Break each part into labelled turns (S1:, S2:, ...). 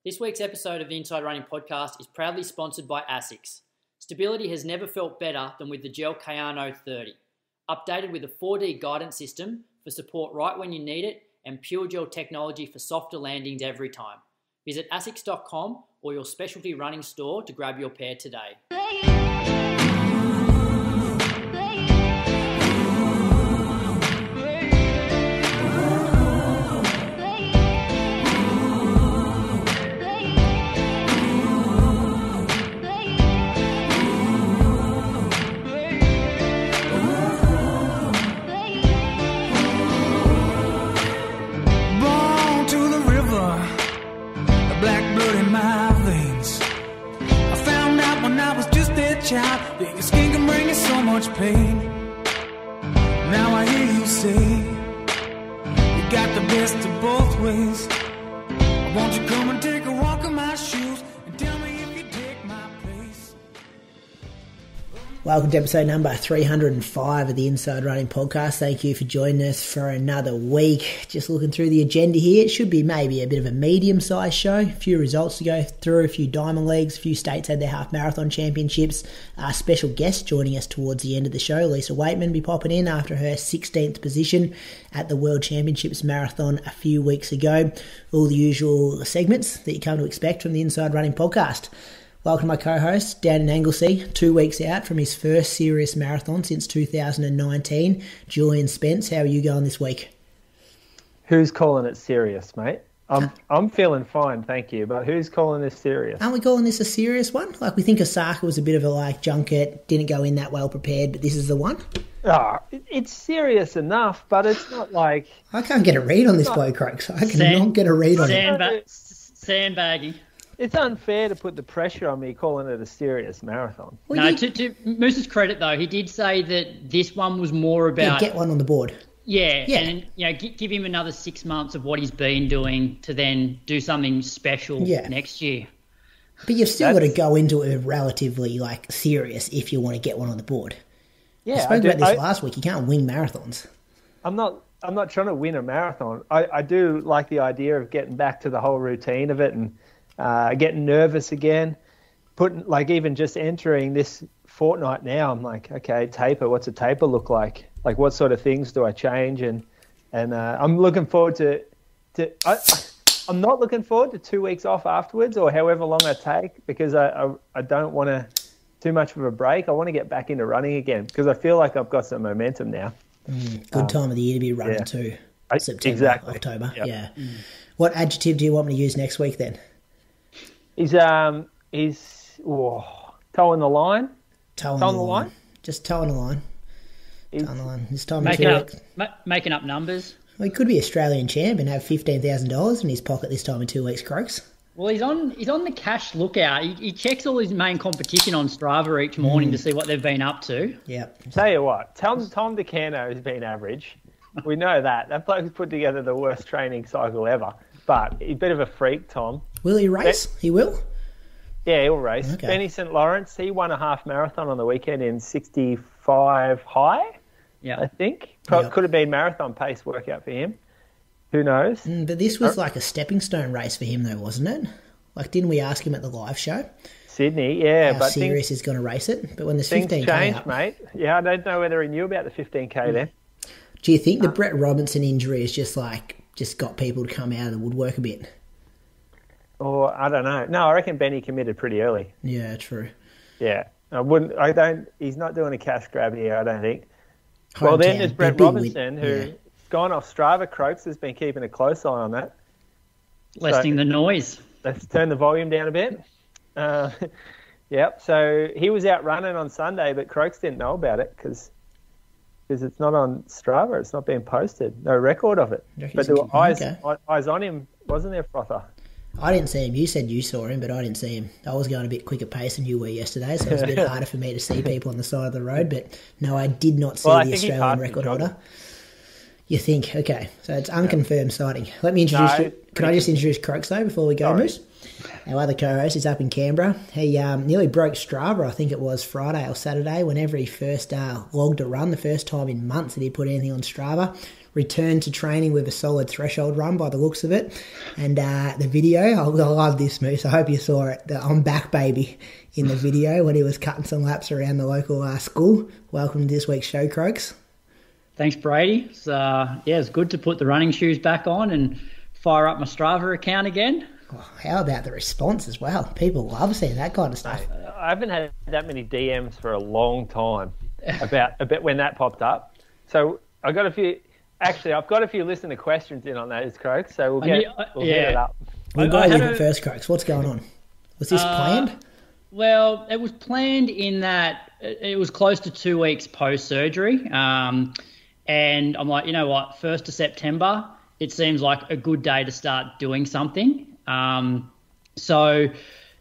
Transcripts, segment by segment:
S1: This week's episode of the Inside Running Podcast is proudly sponsored by ASICS. Stability has never felt better than with the Gel Kayano 30. Updated with a 4D guidance system for support right when you need it and pure gel technology for softer landings every time. Visit asics.com or your specialty running store to grab your pair today.
S2: Being a skin can bring you so much pain. Now I hear you say you got the best of both ways. Won't you come and take a walk in my shoes and tell me if you take my place?
S3: Welcome to episode number 305 of the Inside Running Podcast. Thank you for joining us for another week. Just looking through the agenda here. It should be maybe a bit of a medium-sized show. A few results to go through, a few Diamond Leagues, a few states had their Half Marathon Championships. Special guest joining us towards the end of the show. Lisa Weightman will be popping in after her 16th position at the World Championships Marathon a few weeks ago. All the usual segments that you come to expect from the Inside Running Podcast. Welcome to my co-host, Dan in Anglesey, 2 weeks out from his first serious marathon since 2019. Julian Spence, how are you going this week?
S4: Who's calling it serious, mate? I'm feeling fine, thank you, but who's calling this serious?
S3: Aren't we calling this a serious one? Like, we think Osaka was a bit of a junket, didn't go in that well prepared, but this is the one?
S4: Oh, it's serious enough, but it's not like...
S3: I can't get a read on this bloke, Crokes. I cannot get a read on it.
S1: Sandbagging.
S4: It's unfair to put the pressure on me calling it a serious marathon.
S1: Well, no, to Moose's credit, though, he did say that this one was more about...
S3: Yeah, get one on the board.
S1: Yeah, and give him another 6 months of what he's been doing to then do something special next year.
S3: But you've still got to go into it relatively serious if you want to get one on the board. Yeah, I spoke about this last week. You can't win marathons.
S4: I'm not trying to win a marathon. I do like the idea of getting back to the whole routine of it and getting nervous again, even just entering this fortnight now, I'm like, okay, taper, what's a taper look like? Like, what sort of things do I change? And I'm looking forward I'm not looking forward to 2 weeks off afterwards or however long I take, because I don't want too much of a break. I want to get back into running again because I feel like I've got some momentum now.
S3: Good time of the year to be running too. September,
S4: exactly.
S3: October,
S4: yep.
S3: Yeah. What adjective do you want me to use next week then?
S4: He's toeing the line.
S3: Toeing the line. Just toeing the line. Toeing the line. This time
S1: making up numbers.
S3: Well, he could be Australian champ and have $15,000 in his pocket this time in 2 weeks, Crokes.
S1: Well, he's on the cash lookout. He checks all his main competition on Strava each morning to see what they've been up to.
S3: Yeah.
S4: Tell you what, Tom DeCano has been average. We know that. That bloke's put together the worst training cycle ever. But he's a bit of a freak, Tom.
S3: Will he race? He will?
S4: Yeah, he'll race.
S3: Okay.
S4: Benny St. Lawrence, he won a half marathon on the weekend in 65 high, I think. Could have been marathon pace workout for him. Who knows?
S3: But this was like a stepping stone race for him, though, wasn't it? Didn't we ask him at the live show?
S4: Sydney, yeah.
S3: How serious he's going to race it? But when there's 15K
S4: things change,
S3: up,
S4: mate. Yeah, I don't know whether he knew about the 15K then.
S3: Do you think the Brett Robinson injury has just got people to come out of the woodwork a bit?
S4: Or I don't know. No, I reckon Benny committed pretty early.
S3: Yeah, true.
S4: Yeah, he's not doing a cash grab here, I don't think. Well, then there's Brett Robinson, who's gone off Strava. Crokes has been keeping a close eye on that.
S1: Lessening the noise.
S4: Let's turn the volume down a bit. So he was out running on Sunday, but Crokes didn't know about it because it's not on Strava. It's not being posted. No record of it. But there were eyes on him, wasn't there, Frother?
S3: I didn't see him. You said you saw him, but I didn't see him. I was going a bit quicker pace than you were yesterday, so it was a bit harder for me to see people on the side of the road. But no, I did not see the Australian record holder. You think? Okay, so it's unconfirmed sighting. Let me introduce Can I just introduce Crokes, though, before we go, Moose? Our other co-host is up in Canberra. He nearly broke Strava, I think it was Friday or Saturday, whenever he first logged a run, the first time in months that he put anything on Strava. returned to training with a solid threshold run by the looks of it. And the video, I love this, Moose. I hope you saw it. The I'm back baby in the video when he was cutting some laps around the local school. Welcome to this week's show, Croaks.
S1: Thanks, Brady. It's good to put the running shoes back on and fire up my Strava account again.
S3: Oh, how about the response as well? People love seeing that kind of stuff.
S4: I haven't had that many DMs for a long time about when that popped up. So I've got a few listener questions in on those, Croaks. So we'll hit it up.
S3: We'll go with it first, Croaks. What's going on? Was this planned?
S1: Well, it was planned in that it was close to 2 weeks post-surgery. And I'm like, you know what, 1st of September, it seems like a good day to start doing something. So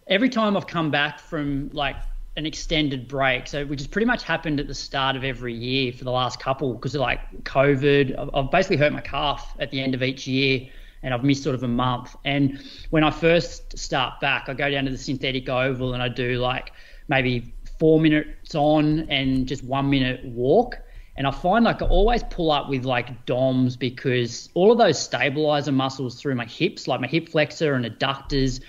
S1: every time I've come back from like an extended break, which has pretty much happened at the start of every year for the last couple, because of like COVID, I've basically hurt my calf at the end of each year and I've missed sort of a month. And when I first start back, I go down to the synthetic oval and I do like maybe 4 minutes on and just 1 minute walk. And I find like I always pull up with like DOMs because all of those stabilizer muscles through my hips, like my hip flexor and adductors,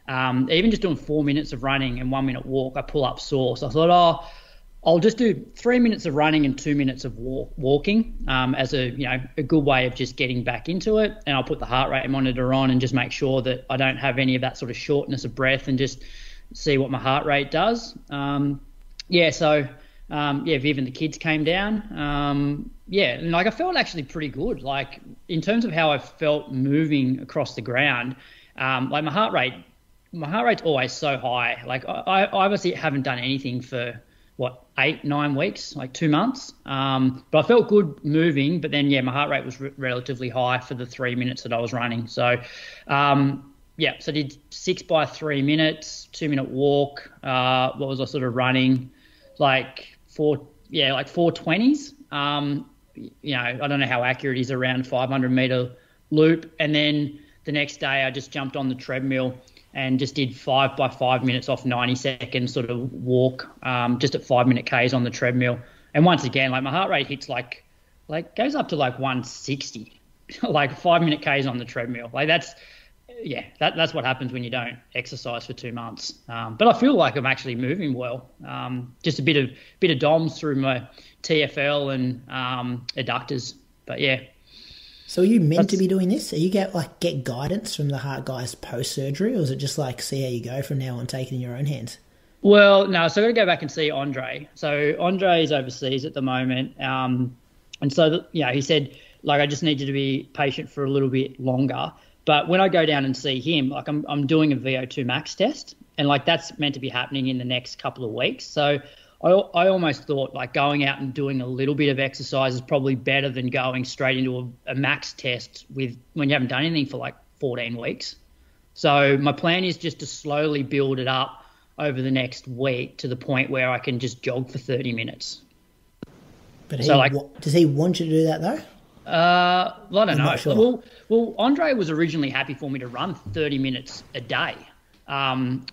S1: even just doing 4 minutes of running and 1 minute walk, I pull up sore. So I thought, I'll just do 3 minutes of running and 2 minutes of walking as a good way of just getting back into it. And I'll put the heart rate monitor on and just make sure that I don't have any of that sort of shortness of breath and just see what my heart rate does. Viv and the kids came down. And like I felt actually pretty good. Like in terms of how I felt moving across the ground, like my heart rate's always so high. Like I obviously haven't done anything for 8-9 weeks, like 2 months. But I felt good moving. But then my heart rate was relatively high for the 3 minutes that I was running. So so I did 6 by 3 minutes, 2 minute walk. What was I sort of running? Like 420s. I don't know how accurate it is around 500 meter loop. And then the next day I just jumped on the treadmill and just did 5 by 5 minutes off 90 seconds sort of walk, just at 5 minute Ks on the treadmill. And once again, like my heart rate hits like goes up to like 160, like 5 minute Ks on the treadmill. Like that's what happens when you don't exercise for 2 months. But I feel like I'm actually moving well. Just a bit of DOMs through my TFL and adductors. But yeah.
S3: So are you meant to be doing this? Are you get guidance from the heart guys post surgery, or is it just like see how you go from now on, take it in your own hands?
S1: Well, no. So I got to go back and see Andre. So Andre is overseas at the moment, and so he said like I just need you to be patient for a little bit longer. But when I go down and see him, like I'm doing a VO2 max test, and like that's meant to be happening in the next couple of weeks. So I almost thought like going out and doing a little bit of exercise is probably better than going straight into a max test when you haven't done anything for like 14 weeks. So my plan is just to slowly build it up over the next week to the point where I can just jog for 30 minutes.
S3: But does he want you to do that though?
S1: I don't know.
S3: Sure.
S1: Well, Andre was originally happy for me to run 30 minutes a day, when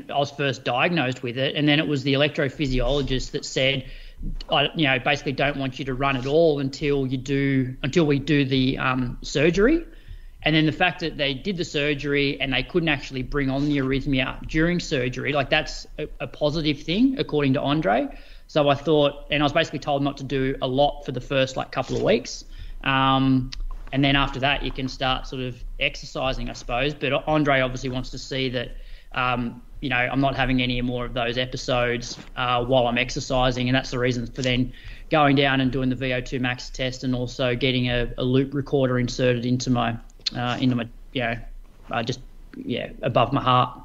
S1: I was first diagnosed with it. And then it was the electrophysiologist that said, basically don't want you to run at all until we do the surgery. And then the fact that they did the surgery and they couldn't actually bring on the arrhythmia during surgery, like that's a positive thing, according to Andre. So I thought, and I was basically told not to do a lot for the first couple of weeks. And then after that, you can start sort of exercising, I suppose. But Andre obviously wants to see that, I'm not having any more of those episodes while I'm exercising. And that's the reason for then going down and doing the VO2 max test and also getting a loop recorder inserted into my above my heart.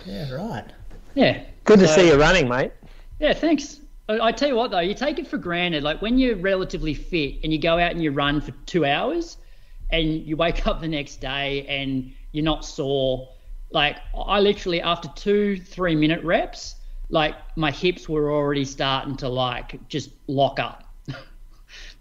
S3: Yeah, right.
S1: Yeah.
S4: Good to see you running, mate.
S1: Yeah, thanks. I tell you what, though, you take it for granted. Like when you're relatively fit and you go out and you run for 2 hours and you wake up the next day and you're not sore. Like I literally, after 2-3 minute reps, like my hips were already starting to just lock up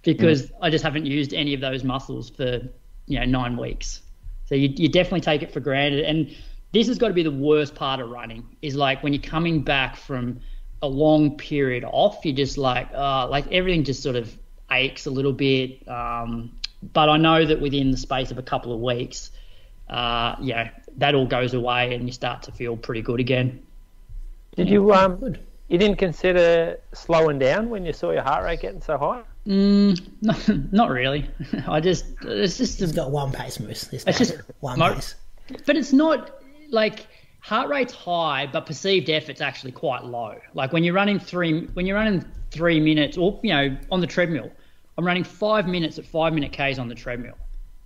S1: because I just haven't used any of those muscles for, 9 weeks. So you definitely take it for granted. And this has got to be the worst part of running is like when you're coming back from a long period off, you're just like everything just sort of aches a little bit. But I know that within the space of a couple of weeks, that all goes away and you start to feel pretty good again.
S4: Did you you didn't consider slowing down when you saw your heart rate getting so high?
S1: Not really.
S3: It's got one pace, Moose. It's just one pace.
S1: But it's not like heart rate's high, but perceived effort's actually quite low. Like when you're running 3 minutes, or on the treadmill, I'm running 5 minutes at 5 minute Ks on the treadmill.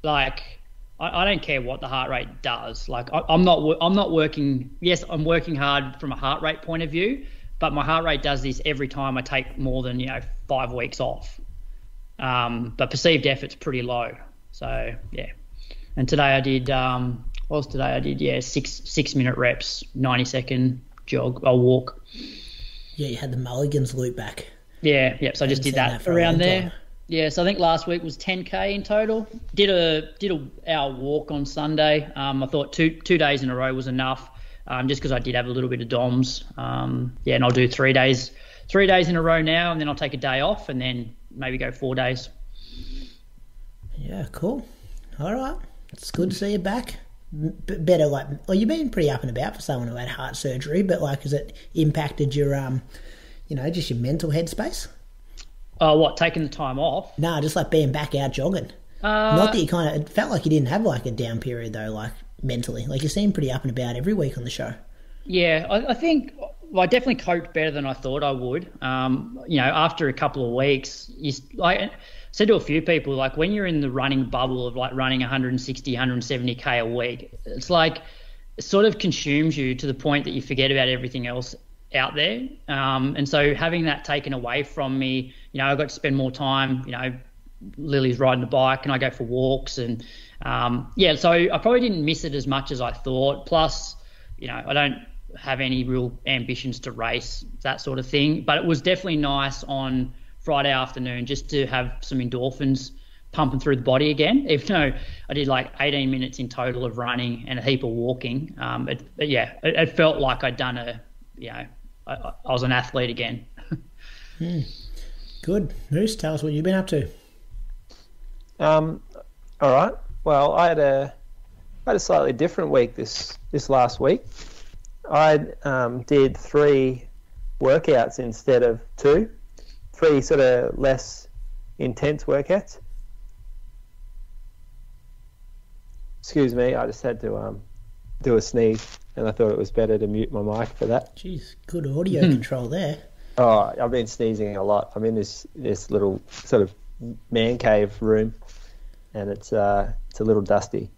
S1: Like I don't care what the heart rate does. Like I'm not working. Yes, I'm working hard from a heart rate point of view, but my heart rate does this every time I take more than 5 weeks off. But perceived effort's pretty low. So yeah. And today I did. I did 6 minute reps, 90-second jog. I'll walk.
S3: Yeah, you had the Mulligans loop back.
S1: Yeah. So I just did that around there. Yeah, so I think last week was 10K in total. Did a hour walk on Sunday. I thought two days in a row was enough, just because I did have a little bit of DOMS. And I'll do 3 days in a row now, and then I'll take a day off, and then maybe go 4 days.
S3: Yeah, cool. All right, it's good to see you back. Better, you've been pretty up and about for someone who had heart surgery, but has it impacted your, just your mental headspace?
S1: What, taking the time off?
S3: No, just being back out jogging. Not that you it felt like you didn't have a down period though, mentally. You seem pretty up and about every week on the show.
S1: Yeah, I think I definitely coped better than I thought I would. After a couple of weeks, I said to a few people, when you're in the running bubble of running 160, 170K a week, it's it sort of consumes you to the point that you forget about everything else out there. And so having that taken away from me, I got to spend more time, Lily's riding a bike and I go for walks and, so I probably didn't miss it as much as I thought. Plus, I don't have any real ambitions to race, that sort of thing, but it was definitely nice on Friday afternoon just to have some endorphins pumping through the body again, even though I did 18 minutes in total of running and a heap of walking. It felt like I'd done I was an athlete again.
S3: Good. Moose, tell us what you've been up to.
S4: All right. Well, I had a slightly different week this last week. I did 3 workouts instead of 2. 3 sort of less intense workouts. Excuse me, I just had to do a sneeze, and I thought it was better to mute my mic for that.
S3: Jeez, good audio control there.
S4: Oh, I've been sneezing a lot. I'm in this little sort of man cave room, and it's a little dusty.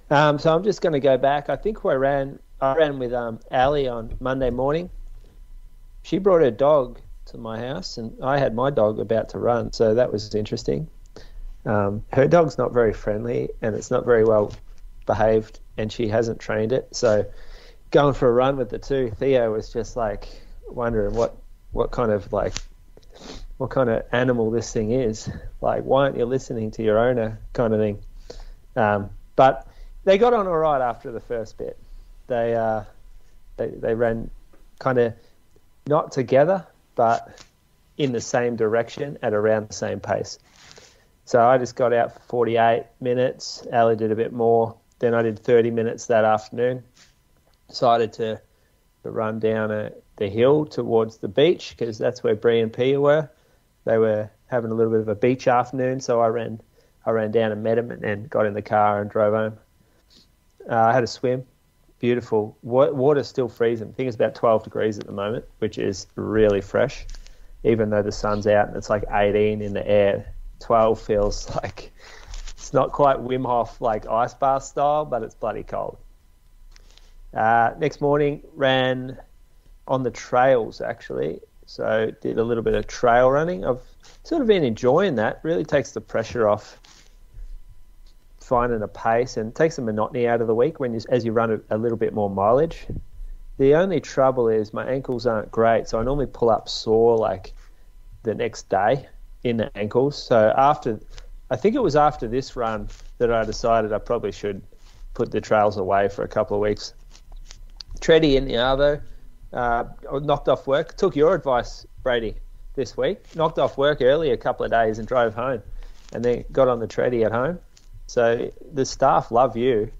S4: So I'm just going to go back. I think I ran with Ellie on Monday morning. She brought her dog to my house, and I had my dog about to run, so that was interesting. Her dog's not very friendly, and it's not very well behaved, and she hasn't trained it. So going for a run with the two, Theo was just wondering what kind of animal this thing is. Why aren't you listening to your owner, kind of thing. But they got on all right after the first bit. They ran kind of not together, but in the same direction at around the same pace. So I just got out for 48 minutes. Ali did a bit more. Then I did 30 minutes that afternoon. Decided to run down the hill towards the beach because that's where Bree and Pia were. They were having a little bit of a beach afternoon, so I ran down and met them and then got in the car and drove home. I had a swim. Beautiful. Water's still freezing. I think it's about 12 degrees at the moment, which is really fresh. Even though the sun's out and it's 18 in the air, 12 feels like it's not quite Wim Hof ice bath style, but it's bloody cold. Next morning, ran on the trails actually. So did a little bit of trail running. I've sort of been enjoying that. Really takes the pressure off finding a pace and takes the monotony out of the week as you run a little bit more mileage. The only trouble is my ankles aren't great, so I normally pull up sore the next day in the ankles. So I think it was after this run that I decided I probably should put the trails away for a couple of weeks. Tready in the Arvo, knocked off work. Took your advice, Brady. this week. Knocked off work early a couple of days and drove home, and then got on the treadie at home. So the staff love you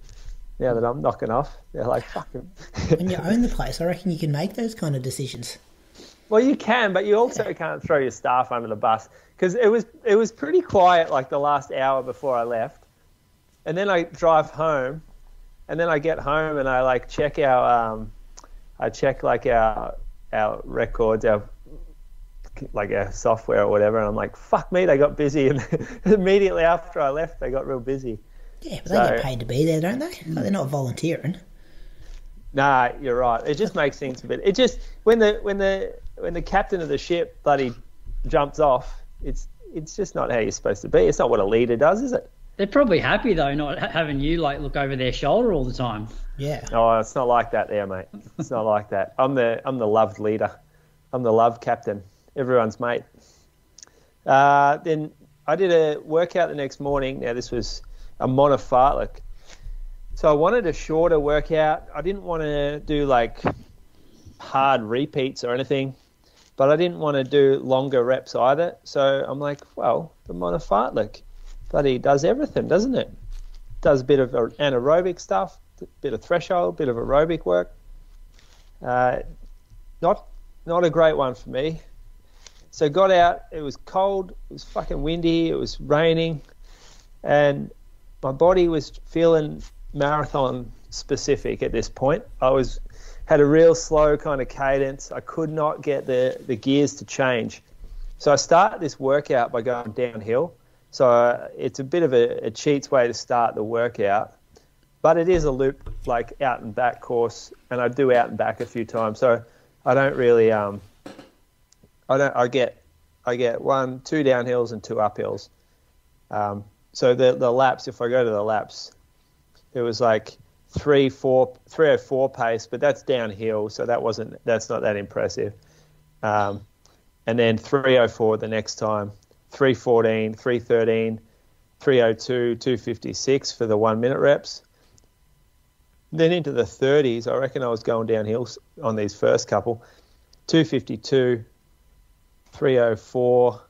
S4: now that I'm knocking off. They're like, fuck him.
S3: When you own the place, I reckon you can make those kind of decisions.
S4: Well, you can, but you also can't throw your staff under the bus, because it was pretty quiet like the last hour before I left, and then I drive home, and then I get home and I like check our our records, our software or whatever, and I'm like, fuck me, they got busy, and immediately after I left they got real busy.
S3: Yeah, but they get paid to be there, don't they? Like, they're not volunteering.
S4: Nah, you're right. It just makes things a bit. It just when the captain of the ship bloody jumps off, it's just not how you're supposed to be. It's not what a leader does, is it?
S1: They're probably happy though, not having you like look over their shoulder all the time.
S3: Yeah.
S4: Oh, it's not like that there, mate. It's not like that. I'm the loved leader. I'm the loved captain. Everyone's mate. Then I did a workout the next morning. Now this was a monofartlek. So I wanted a shorter workout. I didn't want to do like hard repeats or anything, but I didn't want to do longer reps either. So I'm like, well, the monofartlek bloody does everything, doesn't it? Does a bit of anaerobic stuff, a bit of threshold, bit of aerobic work. Not a great one for me. So got out. It was cold. It was fucking windy. It was raining, and my body was feeling marathon specific at this point. I had a real slow kind of cadence. I could not get the gears to change. So I start this workout by going downhill. So it's a bit of a cheats way to start the workout, but it is a loop, like out and back course, and I do out and back a few times. So I don't really I get 2 downhills and 2 uphills. So the laps, if I go to the laps, it was like 304 pace, but that's downhill, so that's not that impressive. And then 304 the next time, 314, 313, 302, 256 for the 1 minute reps. Then into the 30s, I reckon I was going downhill on these first couple, 252, 304,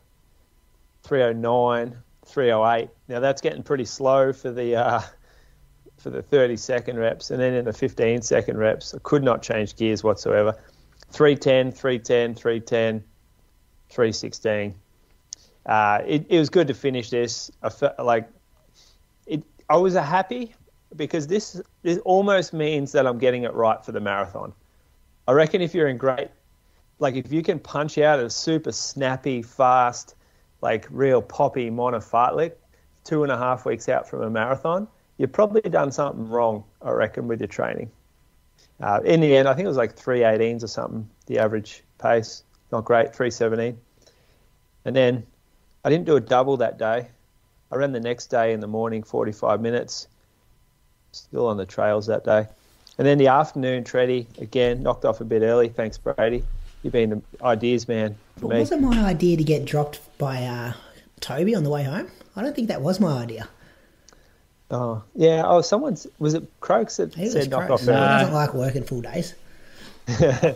S4: 309, 308. Now that's getting pretty slow for the 30-second reps, and then in the 15-second reps, I could not change gears whatsoever. 310, 310, 310, 316. It was good to finish this. I felt like I was happy because this almost means that I'm getting it right for the marathon. I reckon if you're in great, like if you can punch out a super snappy, fast, like real poppy monofartlek 2.5 weeks out from a marathon, you've probably done something wrong, I reckon, with your training. In the end, I think it was like 3:18s or something, the average pace. Not great, 3:17. And then I didn't do a double that day. I ran the next day in the morning, 45 minutes. Still on the trails that day. And then the afternoon treadie, again, knocked off a bit early. Thanks, Brady. You've been the ideas man for me.
S3: Wasn't my idea to get dropped by Toby on the way home? I don't think that was my idea.
S4: Oh, yeah. Oh, was it Croaks that said knock off early?
S3: He doesn't like working full days. I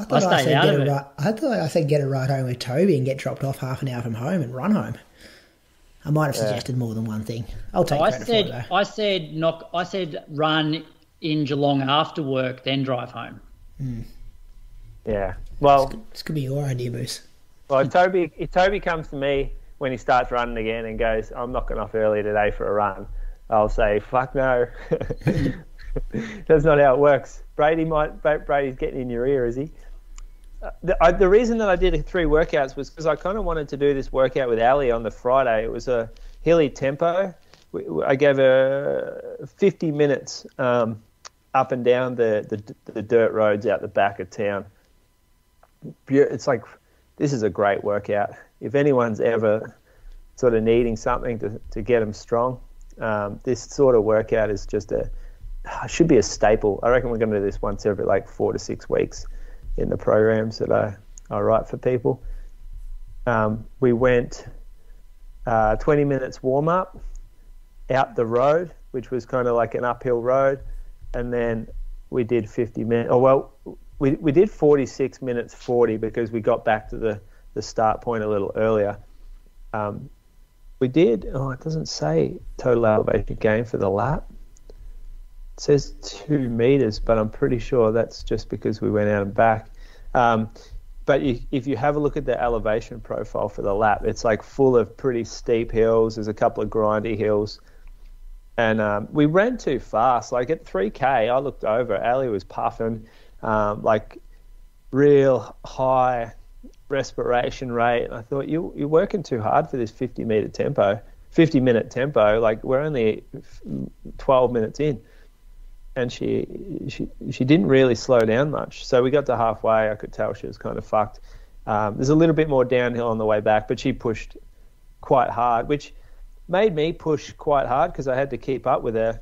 S3: thought I said get a ride home with Toby and get dropped off half an hour from home and run home. I might have suggested more than one thing. I'll take credit for it, though.
S1: I said run in Geelong after work, then drive home.
S3: Mm.
S4: Yeah. Well,
S3: this could be your idea, Moose.
S4: Well, if Toby comes to me when he starts running again and goes, I'm knocking off early today for a run, I'll say, fuck no. That's not how it works. Brady's getting in your ear, is he? The reason that I did 3 workouts was because I kind of wanted to do this workout with Ellie on the Friday. It was a hilly tempo. I gave her 50 minutes up and down the dirt roads out the back of town. It's like, this is a great workout. If anyone's ever sort of needing something to get them strong, this sort of workout is just should be a staple. I reckon we're going to do this once every 4 to 6 weeks in the programs that I write for people. We went 20 minutes warm up out the road, which was kind of like an uphill road, and then we did 50 minutes. we did 46 minutes 40 because we got back to the start point a little earlier. We did, it doesn't say total elevation gain for the lap. It says 2 meters, but I'm pretty sure that's just because we went out and back. But if you have a look at the elevation profile for the lap, it's like full of pretty steep hills. There's a couple of grindy hills. And we ran too fast. Like at 3K, I looked over. Ellie was puffing, like real high respiration rate. And I thought, you're working too hard for this 50-minute tempo. Like we're only 12 minutes in. And she didn't really slow down much. So we got to halfway. I could tell she was kind of fucked. There's a little bit more downhill on the way back, but she pushed quite hard, which made me push quite hard because I had to keep up with her.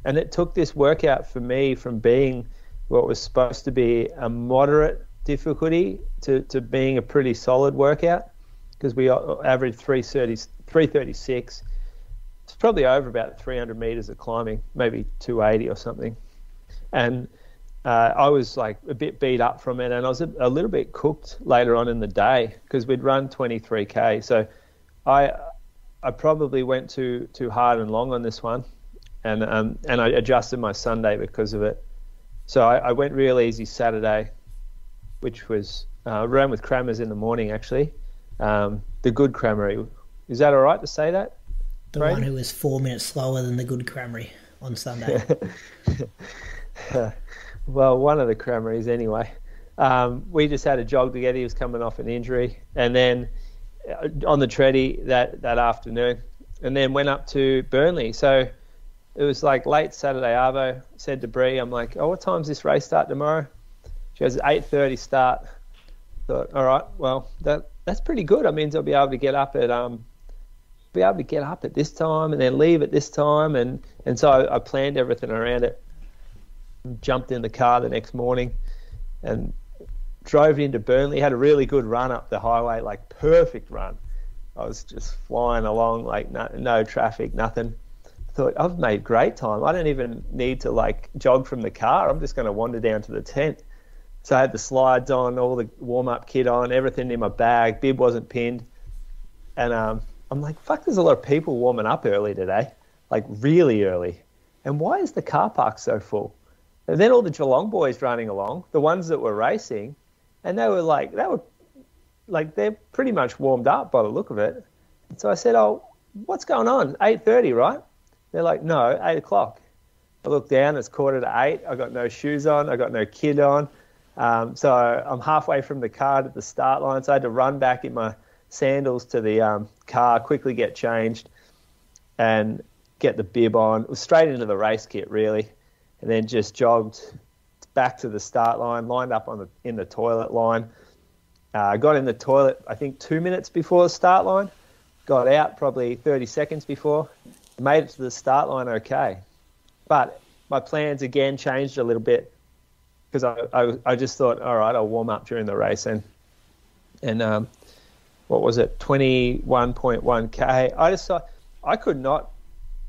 S4: And it took this workout for me from being what was supposed to be a moderate difficulty to being a pretty solid workout, because we averaged 336. It's probably over about 300 meters of climbing, maybe 280 or something. And I was like a bit beat up from it, and I was a little bit cooked later on in the day because we'd run 23K. So I probably went too hard and long on this one, and I adjusted my Sunday because of it. So I went real easy Saturday, which was ran with crammers in the morning actually. The good crammery. Is that all right to say that?
S3: The Brady? One who was 4 minutes slower than the good crammery on Sunday.
S4: Well, one of the crammeries anyway. We just had a jog together. He was coming off an injury. And then on the treadie that afternoon. And then went up to Burnley. So it was like late Saturday arvo. Said to Bree, I'm like, what time's this race start tomorrow? She goes, 8:30 start. Thought, all right, well, that's pretty good. I mean, I'll be able to get up at this time and then leave at this time, and so I planned everything around it. Jumped in the car the next morning and drove into Burnley. Had a really good run up the highway, like perfect run. I was just flying along, like no traffic, nothing. Thought, I've made great time. I don't even need to like jog from the car. I'm just going to wander down to the tent. So I had the slides on, all the warm-up kit on, everything in my bag. Bib wasn't pinned, and I'm like, fuck, there's a lot of people warming up early today, like really early. And why is the car park so full? And then all the Geelong boys running along, the ones that were racing, and they were they're pretty much warmed up by the look of it. And so I said, what's going on? 8:30, right? They're like, no, 8 o'clock. I look down, it's 7:45. I got no shoes on. I got no kit on. So I'm halfway from the car to the start line. So I had to run back in my sandals to the car, quickly get changed and get the bib on. It was straight into the race kit, really, and then just jogged back to the start line, lined up in the toilet line. Got in the toilet, I think, 2 minutes before the start line. Got out probably 30 seconds before. Made it to the start line okay. But my plans again changed a little bit because I just thought, all right, I'll warm up during the race. And what was it, 21.1K. I just thought I could not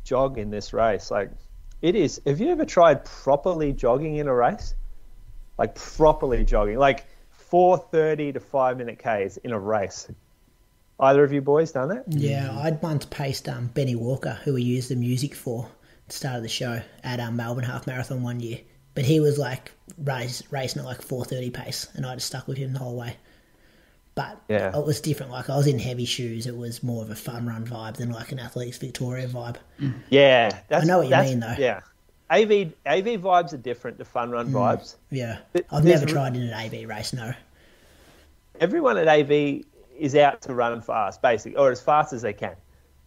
S4: jog in this race. Like, it is. Have you ever tried properly jogging in a race? Like properly jogging, like 4:30 to 5 minute Ks in a race. Either of you boys done that?
S3: Yeah, I'd once paced Benny Walker, who we used the music for at the start of the show at Melbourne Half Marathon one year. But he was like racing at like 4:30 pace, and I just stuck with him the whole way. But yeah, it was different. Like, I was in heavy shoes. It was more of a fun run vibe than like an Athletes Victoria vibe.
S4: Yeah.
S3: I know what you mean, though.
S4: Yeah. AV vibes are different to fun run vibes.
S3: Yeah. I've never tried in an AV race, no.
S4: Everyone at AV is out to run fast, basically, or as fast as they can.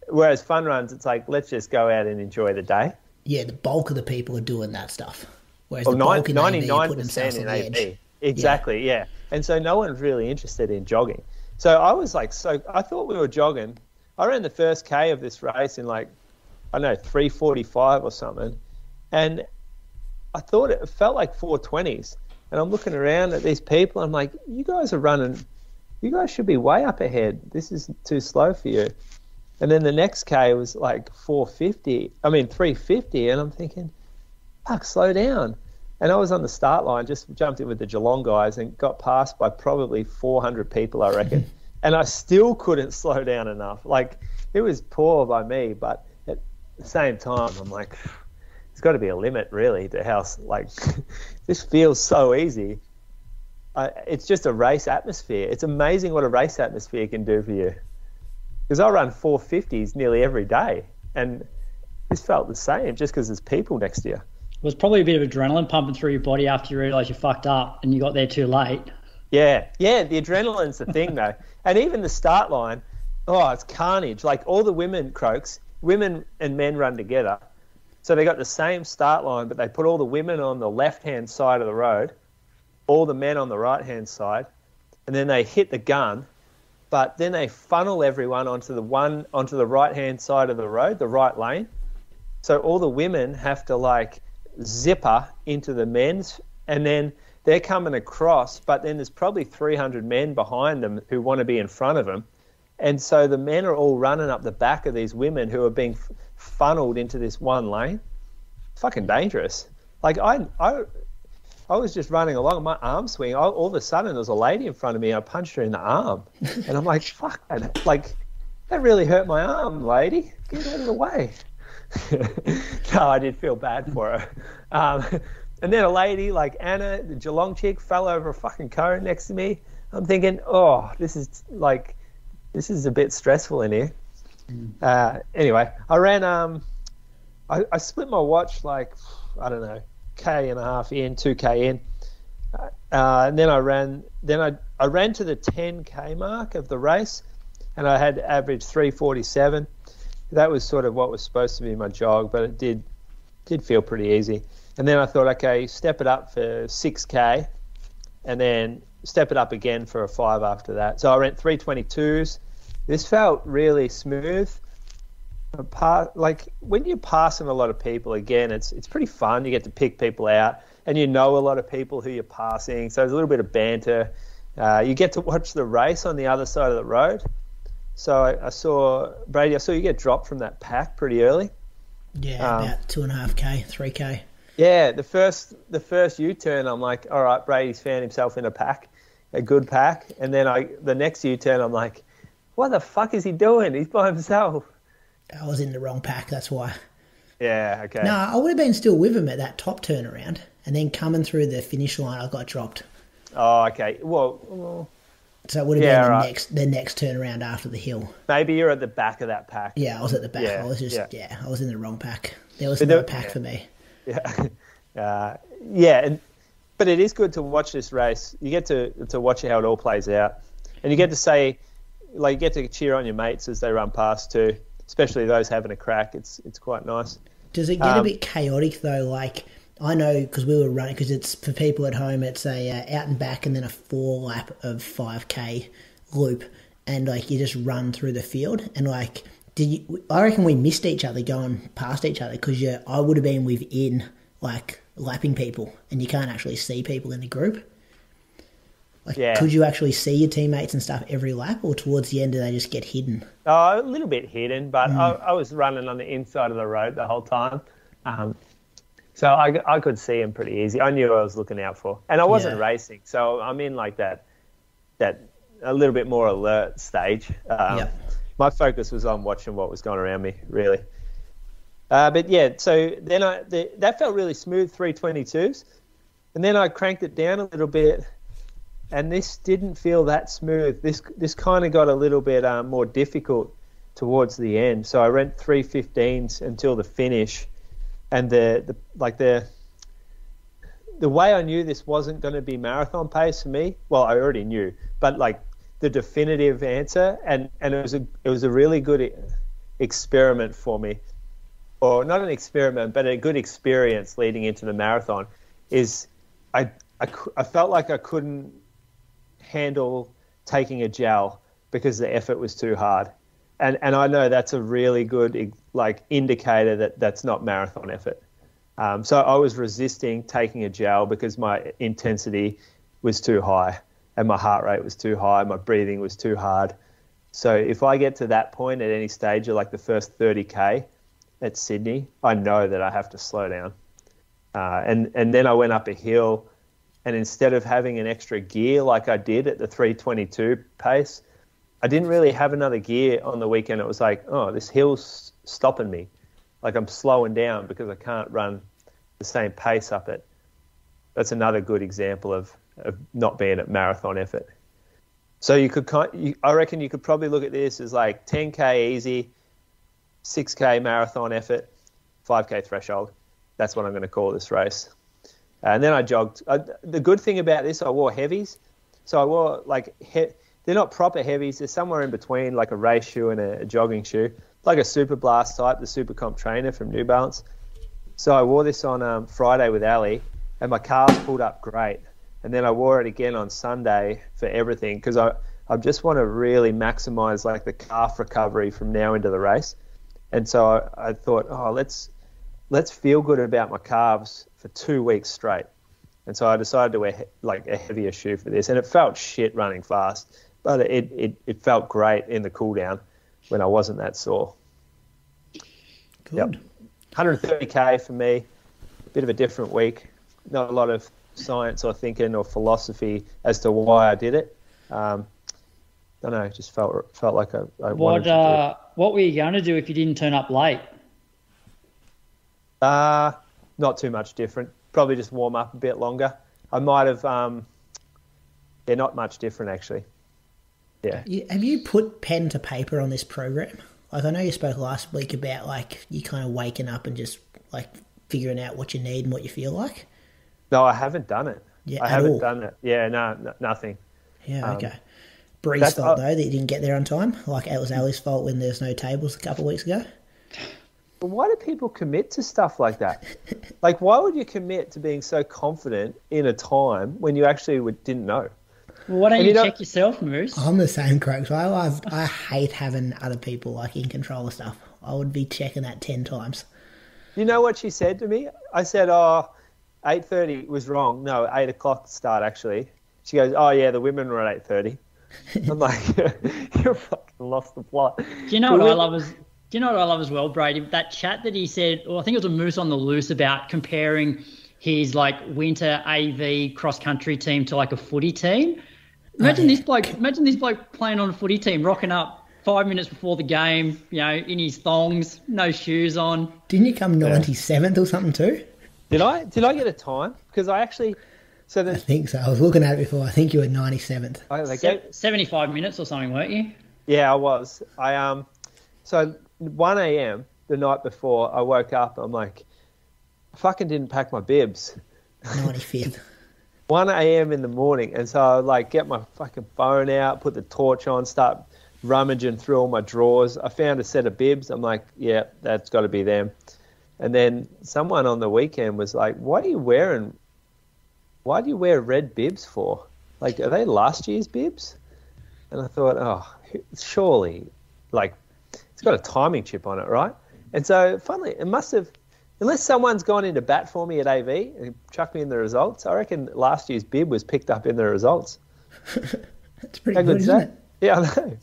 S4: Whereas fun runs, it's like, let's just go out and enjoy the day.
S3: Yeah, the bulk of the people are doing that stuff. Whereas the bulk in AV are putting themselves on the edge.
S4: Exactly, yeah. And so no one's really interested in jogging. So I was like, I thought we were jogging. I ran the first K of this race in like, I don't know, 3:45 or something. And I thought it felt like 4:20s. And I'm looking around at these people. I'm like, you guys are running. You guys should be way up ahead. This is too slow for you. And then the next K was like 3:50. And I'm thinking, fuck, slow down. And I was on the start line, just jumped in with the Geelong guys and got passed by probably 400 people, I reckon. And I still couldn't slow down enough. Like, it was poor by me, but at the same time, I'm like, there's got to be a limit, really, to how, like, this feels so easy. It's just a race atmosphere. It's amazing what a race atmosphere can do for you. Because I run 450s nearly every day, and this felt the same just because there's people next to you.
S1: It was probably a bit of adrenaline pumping through your body after you realised you fucked up and you got there too late.
S4: Yeah, the adrenaline's the thing, though. And even the start line, it's carnage. Like, all the women and men run together. So they got the same start line, but they put all the women on the left-hand side of the road, all the men on the right-hand side, and then they hit the gun, but then they funnel everyone onto the right-hand side of the road, the right lane. So all the women have to, like, zipper into the men's, and then they're coming across, but then there's probably 300 men behind them who want to be in front of them. And so the men are all running up the back of these women who are being funneled into this one lane. Fucking dangerous. Like, I was just running along, my arm swing. All of a sudden, there was a lady in front of me. I punched her in the arm. And I'm like, fuck, like, that really hurt my arm, lady. Get out of the way. No, I did feel bad for her. And then a lady like Anna, the Geelong chick, fell over a fucking cone next to me. I'm thinking, this is a bit stressful in here. Anyway, I ran, I split my watch like, I don't know, K and a half in, 2K in. And then I ran to the 10K mark of the race, and I had average 3:47. That was sort of what was supposed to be my jog, but it did feel pretty easy. And then I thought, okay, step it up for 6K, and then step it up again for a 5 after that. So I ran 3:22s. This felt really smooth. Like, when you're passing a lot of people, again, it's pretty fun. You get to pick people out, and you know a lot of people who you're passing, so there's a little bit of banter. You get to watch the race on the other side of the road. So I saw, Brady, you get dropped from that pack pretty early.
S3: Yeah, about 2.5K, 3K.
S4: Yeah, the first U-turn, I'm like, all right, Brady's found himself in a pack, a good pack. And then the next U-turn, I'm like, what the fuck is he doing? He's by himself.
S3: I was in the wrong pack, that's why.
S4: Yeah, okay.
S3: No, I would have been still with him at that top turnaround, and then coming through the finish line, I got dropped.
S4: Oh, okay. Well,
S3: so it would have been the next turnaround after the hill.
S4: Maybe you're at the back of that pack.
S3: Yeah, I was at the back.
S4: Yeah,
S3: I was I was in the wrong pack. There was no pack for me.
S4: Yeah, but it is good to watch this race. You get to watch how it all plays out, and you get to say, like, you get to cheer on your mates as they run past too, especially those having a crack. It's quite nice.
S3: Does it get a bit chaotic though? Like, I know because we were running, because it's for people at home, it's a out and back and then a 4-lap of 5K loop, and like you just run through the field, and like, I reckon we missed each other going past each other, because I would have been within, like, lapping people, and you can't actually see people in the group. Like, could you actually see your teammates and stuff every lap, or towards the end do they just get hidden?
S4: Oh, a little bit hidden, but I was running on the inside of the road the whole time. So I could see them pretty easy. I knew what I was looking out for. And I wasn't racing, so I'm in like that a little bit more alert stage. My focus was on watching what was going around me, really. But yeah, so then that felt really smooth, 3:22s. And then I cranked it down a little bit, and this didn't feel that smooth. This kind of got a little bit more difficult towards the end. So I ran 3:15s until the finish. And the way I knew this wasn't going to be marathon pace for me, well, I already knew, but like the definitive answer, and it was a really good experiment for me, or not an experiment, but a good experience leading into the marathon, is I felt like I couldn't handle taking a gel because the effort was too hard. And I know that's a really good indicator that that's not marathon effort. So I was resisting taking a gel because my intensity was too high and my heart rate was too high, my breathing was too hard. So if I get to that point at any stage of like the first 30K at Sydney, I know that I have to slow down. And then I went up a hill, and instead of having an extra gear like I did at the 3:22 pace, I didn't really have another gear on the weekend. It was like, oh, this hill's stopping me. Like I'm slowing down because I can't run the same pace up it. That's another good example of not being at marathon effort. So I reckon you could probably look at this as like 10K easy, 6K marathon effort, 5K threshold. That's what I'm going to call this race. And then I jogged. The good thing about this, I wore heavies. So I wore they're not proper heavies. They're somewhere in between, like a race shoe and a jogging shoe, like a Super Blast type, the Super Comp Trainer from New Balance. So I wore this on Friday with Ellie, and my calves pulled up great. And then I wore it again on Sunday for everything because I just want to really maximize like the calf recovery from now into the race. And so I thought, let's feel good about my calves for 2 weeks straight. And so I decided to wear like a heavier shoe for this. And it felt shit running fast, but it felt great in the cool down when I wasn't that sore.
S3: Good.
S4: Yep. 130K for me, a bit of a different week. Not a lot of science or thinking or philosophy as to why I did it. I don't know, it just felt like I wanted to do it.
S1: What were you going to do if you didn't turn up late?
S4: Not too much different. Probably just warm up a bit longer. I might have, not much different actually. Yeah.
S3: Have you put pen to paper on this program? Like I know you spoke last week about like you kind of waking up and just like figuring out what you need and what you feel like.
S4: No, I haven't done it.
S3: Yeah,
S4: I haven't done it. Yeah, no, nothing.
S3: Yeah, okay. Bree's fault though that you didn't get there on time. Like it was Ellie's fault when there's no tables a couple of weeks ago.
S4: But why do people commit to stuff like that? Like, why would you commit to being so confident in a time when you actually didn't know?
S1: Well, why don't you check yourself, Moose?
S3: I'm the same, Craig. So I hate having other people like in control of stuff. I would be checking that 10 times.
S4: You know what she said to me? I said, 8:30 was wrong. No, 8 o'clock start actually. She goes, oh yeah, the women were at 8:30. I'm like, you fucking lost the plot.
S1: Do you know what I love as well, Brady? That chat that he said, or I think it was a Moose on the Loose about comparing his like winter AV cross country team to like a footy team. Imagine this bloke playing on a footy team, rocking up 5 minutes before the game, in his thongs, no shoes on.
S3: Didn't you come 97th or something too?
S4: Did I get a time? Because I actually... I
S3: think so. I was looking at it before. I think you were 97th.
S1: 75 minutes or something, weren't you?
S4: Yeah, I was. So 1 a.m. the night before, I woke up. I'm like, I fucking didn't pack my bibs.
S3: 95th.
S4: 1 a.m. in the morning. And so I like get my fucking phone out, put the torch on, start rummaging through all my drawers. I found a set of bibs. I'm like, yeah, that's got to be them. And then someone on the weekend was like, why do you wear red bibs for? Like, are they last year's bibs? And I thought, surely, like, it's got a timing chip on it, right? And so, finally, it must have, unless someone's gone into bat for me at AV and chucked me in the results, I reckon last year's bib was picked up in the results.
S3: That's pretty good, isn't it?
S4: Yeah, I know.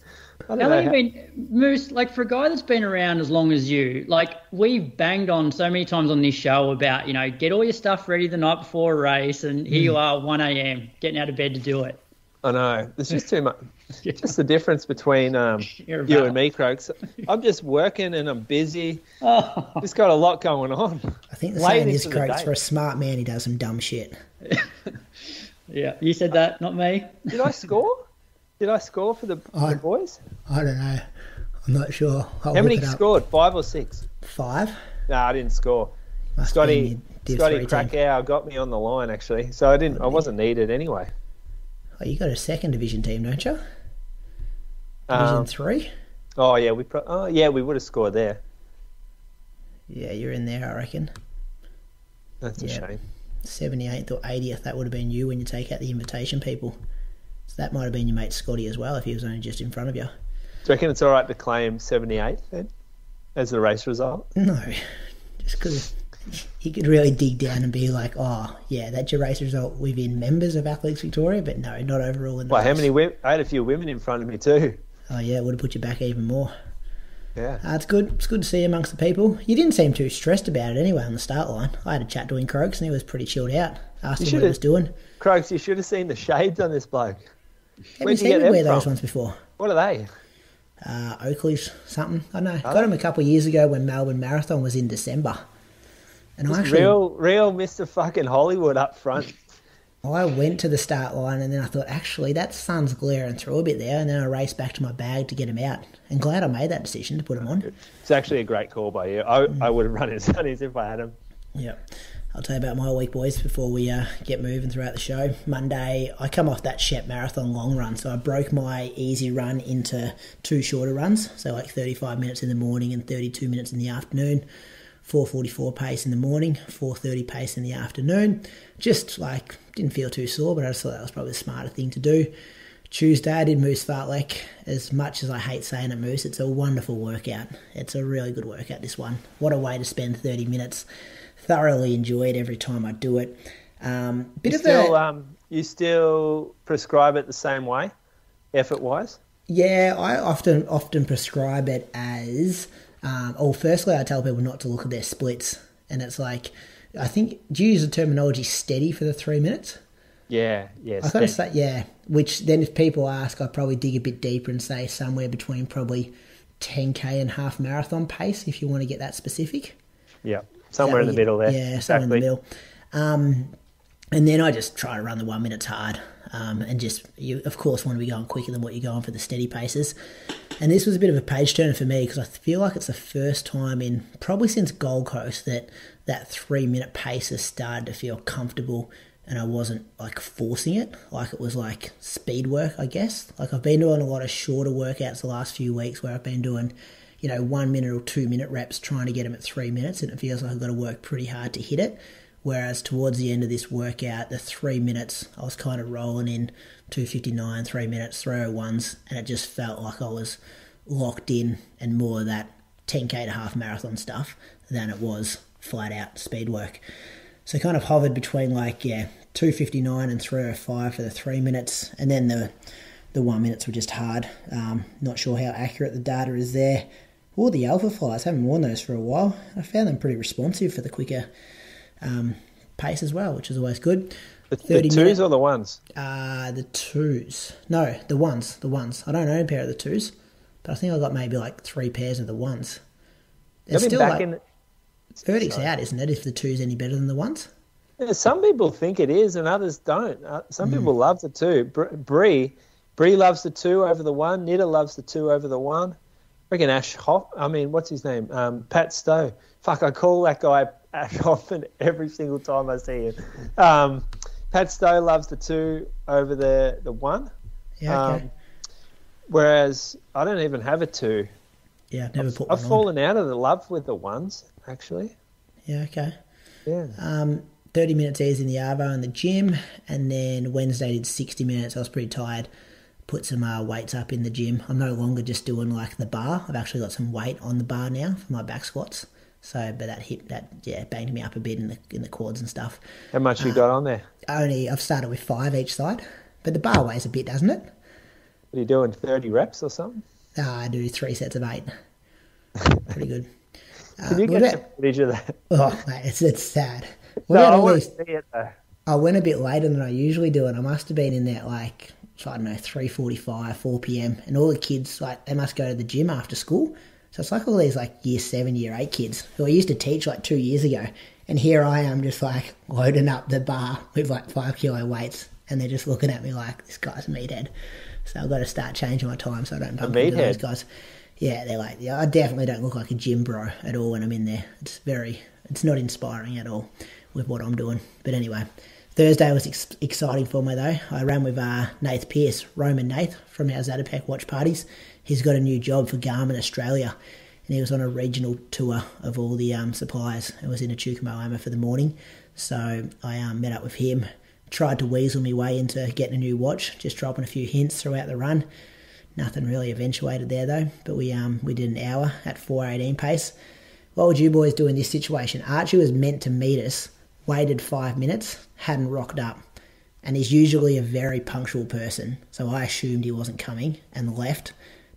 S1: How long have you been, Moose, like for a guy that's been around as long as you, like we've banged on so many times on this show about, get all your stuff ready the night before a race and here you are 1 a.m. getting out of bed to do it.
S4: I know. There's just too much. Just the difference between you and me, Croaks. I'm just working and I'm busy. Just got a lot going on.
S3: I think the saying is, Croaks, for a smart man, he does some dumb shit.
S1: Yeah, you said that, not me.
S4: Did I score? Did I score for the boys?
S3: I don't know. I'm not sure.
S4: How many scored? 5 or 6?
S3: 5.
S4: No, I didn't score. Scotty Krakauer got me on the line actually, so I wasn't needed anyway.
S3: Oh, you got a second division team, don't you? Division 3.
S4: Oh yeah, we would have scored there.
S3: Yeah, you're in there, I reckon.
S4: That's a shame.
S3: 78th or 80th, that would have been you when you take out the invitation people. So that might have been your mate Scotty as well if he was only just in front of you.
S4: Do you reckon it's all right to claim 78th then as the race result?
S3: No, just because he could really dig down and be like, oh, yeah, that's your race result within members of Athletes Victoria, but no, not overall in the race.
S4: How many women? I had a few women in front of me too.
S3: Oh, yeah, it would have put you back even more.
S4: Yeah.
S3: It's good. It's good to see you amongst the people. You didn't seem too stressed about it anyway on the start line. I had a chat to Croaks and he was pretty chilled out. Asked him what he was doing.
S4: Croaks, you should have seen the shades on this bloke.
S3: Have you seen him wear those ones before?
S4: What are they?
S3: Oakley's something. I don't know. Got them a couple of years ago when Melbourne Marathon was in December. And I actually,
S4: real Mr. fucking Hollywood up front.
S3: I went to the start line and then I thought, actually, that sun's glaring through a bit there. And then I raced back to my bag to get them out. And glad I made that decision to put them on.
S4: It's actually a great call by you. I would have run in sunnies if I had them.
S3: Yeah. I'll tell you about my week, boys, before we get moving throughout the show. Monday, I come off that Xiamen Marathon long run. So I broke my easy run into 2 shorter runs. So like 35 minutes in the morning and 32 minutes in the afternoon. 4:44 pace in the morning, 4:30 pace in the afternoon. Just like, didn't feel too sore, but I just thought that was probably the smarter thing to do. Tuesday, I did Moose Fartlek. As much as I hate saying it, Moose, it's a wonderful workout. It's a really good workout, this one. What a way to spend 30 minutes. Thoroughly enjoy it every time I do it.
S4: You still prescribe it the same way, effort-wise?
S3: Yeah, I often prescribe it as... firstly, I tell people not to look at their splits. And it's like, I think, do you use the terminology steady for the 3 minutes?
S4: Yeah.
S3: I gotta say, yeah. Which then if people ask, I'd probably dig a bit deeper and say somewhere between probably 10k and half marathon pace if you want to get that specific.
S4: Yeah, somewhere in the middle there.
S3: Yeah, somewhere in the middle. And then I just try to run the 1 minutes hard. And just, you of course want to be going quicker than what you're going for the steady paces. And this was a bit of a page turner for me because I feel like it's the first time in probably since Gold Coast that 3 minute pace has started to feel comfortable and I wasn't like forcing it. Like it was like speed work, I guess. Like I've been doing a lot of shorter workouts the last few weeks where I've been doing, 1 minute or 2 minute reps trying to get them at 3 minutes and it feels like I've got to work pretty hard to hit it. Whereas towards the end of this workout, the 3 minutes, I was kind of rolling in 2:59, 3 minutes, 3:01s, and it just felt like I was locked in and more of that 10k to half marathon stuff than it was flat out speed work. So kind of hovered between 2:59 and 3:05 for the 3 minutes, and then the 1 minutes were just hard. Not sure how accurate the data is there. Or the Alpha Flies, haven't worn those for a while. I found them pretty responsive for the quicker pace as well, which is always good.
S4: The 2s or the 1s?
S3: The 2s. No, the 1s. The 1s. I don't own a pair of the 2s, but I think I got maybe 3 pairs of the 1s. It's still verdict's out, isn't it, if the 2's any better than the 1s?
S4: Yeah, some people think it is and others don't. Some people love the 2. Bree loves the 2 over the 1. Nita loves the 2 over the 1. I reckon what's his name? Pat Stowe. Fuck, I call that guy Ash Hoffman every single time I see him. Pat Stowe loves the 2 over the 1.
S3: Yeah, okay.
S4: Whereas I don't even have a 2.
S3: Yeah, I've never put one on.
S4: I've fallen out of the love with the 1s, actually.
S3: Yeah, okay.
S4: Yeah.
S3: 30 minutes easy in the Arvo in the gym, and then Wednesday did 60 minutes. I was pretty tired. Put some weights up in the gym. I'm no longer just doing the bar. I've actually got some weight on the bar now for my back squats. So, but that banged me up a bit in the quads and stuff.
S4: How much you got on there?
S3: I've started with 5 each side, but the bar weighs a bit, doesn't it?
S4: What are you doing, 30 reps or something?
S3: I do 3 sets of 8. Pretty good.
S4: Can you get some footage of that?
S3: Oh, mate, it's sad.
S4: I want to see it though.
S3: I went a bit later than I usually do, and I must have been in there 3:45, 4 p.m. And all the kids, they must go to the gym after school. So it's all these year 7, year 8 kids who I used to teach 2 years ago. And here I am just loading up the bar with 5 kilo weights. And they're just looking at me like, this guy's a meathead. So I've got to start changing my time so I don't bump into those guys. Yeah, they're I definitely don't look like a gym bro at all when I'm in there. It's not inspiring at all with what I'm doing. But anyway, Thursday was exciting for me though. I ran with Nath Pearce, Roman Nath from our Zatopek watch parties. He's got a new job for Garmin Australia, and he was on a regional tour of all the suppliers. It was in Echuca for the morning, so I met up with him, tried to weasel my way into getting a new watch, just dropping a few hints throughout the run. Nothing really eventuated there though, but we did an hour at 4:18 pace. What would you boys do in this situation? Archie was meant to meet us, waited 5 minutes, hadn't rocked up, and he's usually a very punctual person, so I assumed he wasn't coming and left.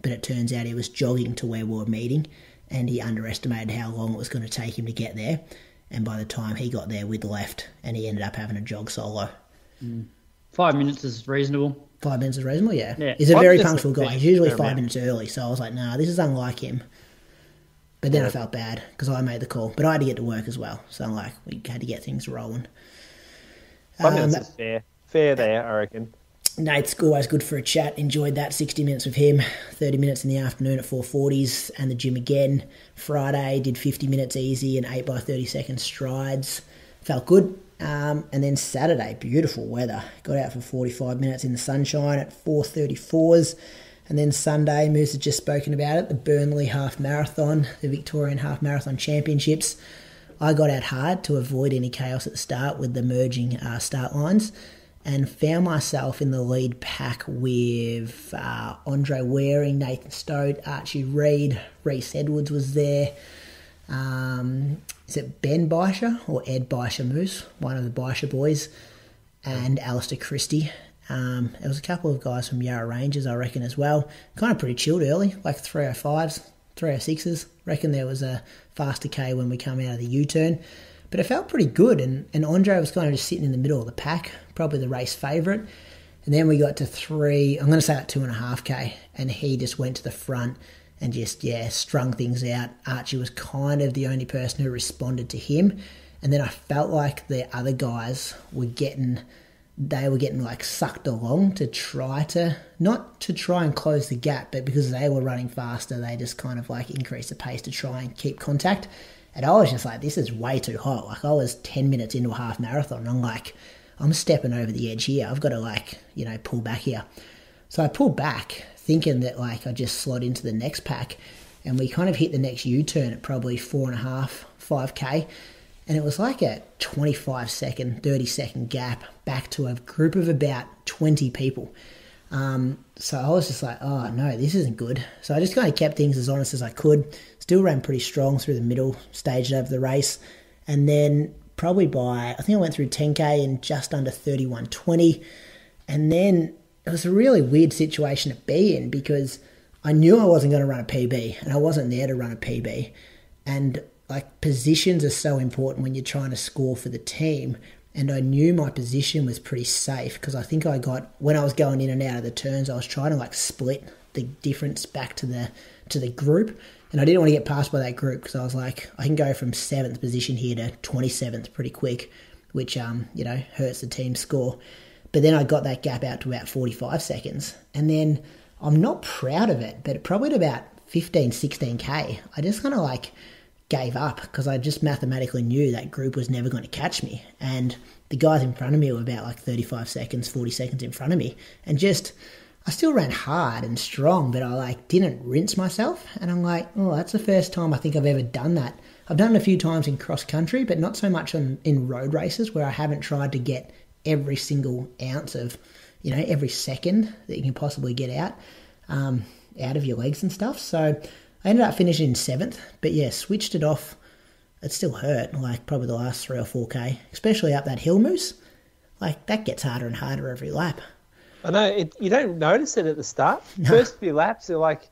S3: but it turns out he was jogging to where we were meeting, and he underestimated how long it was going to take him to get there. And by the time he got there, we'd left, and he ended up having to jog solo.
S1: 5 minutes is reasonable.
S3: 5 minutes is reasonable, yeah.
S1: Yeah.
S3: He's a very punctual guy. He's usually 5 minutes early, so I was like, nah, this is unlike him. But then I felt bad because I made the call. But I had to get to work as well, so like we had to get things rolling.
S4: 5 minutes is fair. Fair there, I reckon.
S3: Nate's always good for a chat. Enjoyed that 60 minutes with him. 30 minutes in the afternoon at 440s and the gym again. Friday did 50 minutes easy and 8 by 30 second strides. Felt good. And then Saturday, beautiful weather. Got out for 45 minutes in the sunshine at 4:34s. And then Sunday, Moose had just spoken about it, the Burnley Half Marathon, the Victorian Half Marathon Championships. I got out hard to avoid any chaos at the start with the merging start lines, and found myself in the lead pack with Andre Waring, Nathan Stote, Archie Reid, Reese Edwards was there. Is it Ben Baisha or Ed Baisha Moose? One of the Baisha boys. And Alistair Christie. There was a couple of guys from Yarra Rangers, I reckon, as well. Kind of pretty chilled early, like 305s, 306s. Reckon there was a faster K when we come out of the U-turn. But it felt pretty good, and Andre was kind of just sitting in the middle of the pack, probably the race favourite. And then we got to 2.5K, and he just went to the front and just, strung things out. Archie was kind of the only person who responded to him. And then I felt like the other guys were getting like sucked along to try to, not to try and close the gap, but because they were running faster, they just kind of like increased the pace to try and keep contact. And I was just like, this is way too hot. Like I was 10 minutes into a half marathon and I'm like, I'm stepping over the edge here. I've got to pull back here. So I pulled back thinking that like I just slot into the next pack, and we kind of hit the next U-turn at probably 4.5, 5K. And it was like a 25 second, 30 second gap back to a group of about 20 people. So I was just like, oh no, this isn't good. So I just kind of kept things as honest as I could. Still ran pretty strong through the middle, staged over the race. And then probably I think I went through 10K in just under 31:20. And then it was a really weird situation to be in because I knew I wasn't going to run a PB and I wasn't there to run a PB. And like positions are so important when you're trying to score for the team. And I knew my position was pretty safe because I think when I was going in and out of the turns, I was trying to like split the difference back to the group. And I didn't want to get passed by that group because I was like, I can go from 7th position here to 27th pretty quick, which, hurts the team score. But then I got that gap out to about 45 seconds. And then I'm not proud of it, but probably at about 15, 16K, I just kind of like gave up because I just mathematically knew that group was never going to catch me. And the guys in front of me were about like 35 seconds, 40 seconds in front of me. And I still ran hard and strong, but I like didn't rinse myself. And I'm like, oh, that's the first time I think I've ever done that. I've done it a few times in cross country, but not so much in road races where I haven't tried to get every single ounce of, every second that you can possibly get out of your legs and stuff. So I ended up finishing in 7th, but yeah, switched it off. It still hurt, like probably the last 3 or 4K, especially up that hill, Moose. Like that gets harder and harder every lap.
S4: I know, you don't notice it at the start. No. First few laps, you're like,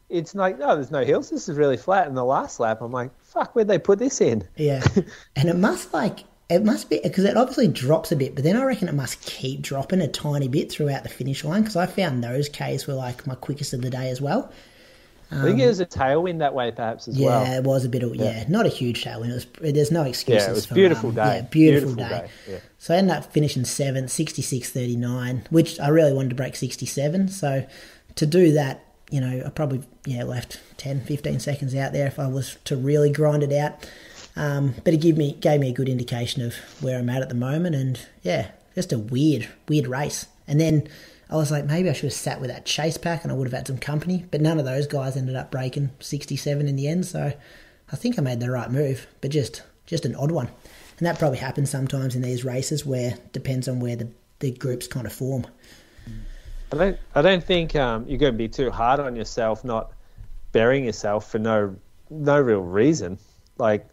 S4: it's like, oh, there's no hills, this is really flat. And the last lap, I'm like, fuck, where'd they put this in?
S3: Yeah, and it must be, because it obviously drops a bit, but then I reckon it must keep dropping a tiny bit throughout the finish line, because I found those Ks were like my quickest of the day as well.
S4: I think it was a tailwind that way perhaps as well.
S3: Yeah, it was a bit of, not a huge tailwind. There's no excuses.
S4: Yeah, it was a beautiful day.
S3: Yeah, beautiful day.
S4: Yeah.
S3: So I ended up finishing 7th, 66.39, which I really wanted to break 67. So to do that, I probably left 10, 15 seconds out there if I was to really grind it out. But it gave me a good indication of where I'm at the moment, and just a weird race. And then I was like, maybe I should have sat with that chase pack and I would have had some company, but none of those guys ended up breaking 67 in the end, so I think I made the right move, but just an odd one. And that probably happens sometimes in these races where it depends on where the groups kind of form.
S4: I don't think you're going to be too hard on yourself not burying yourself for no real reason. Like,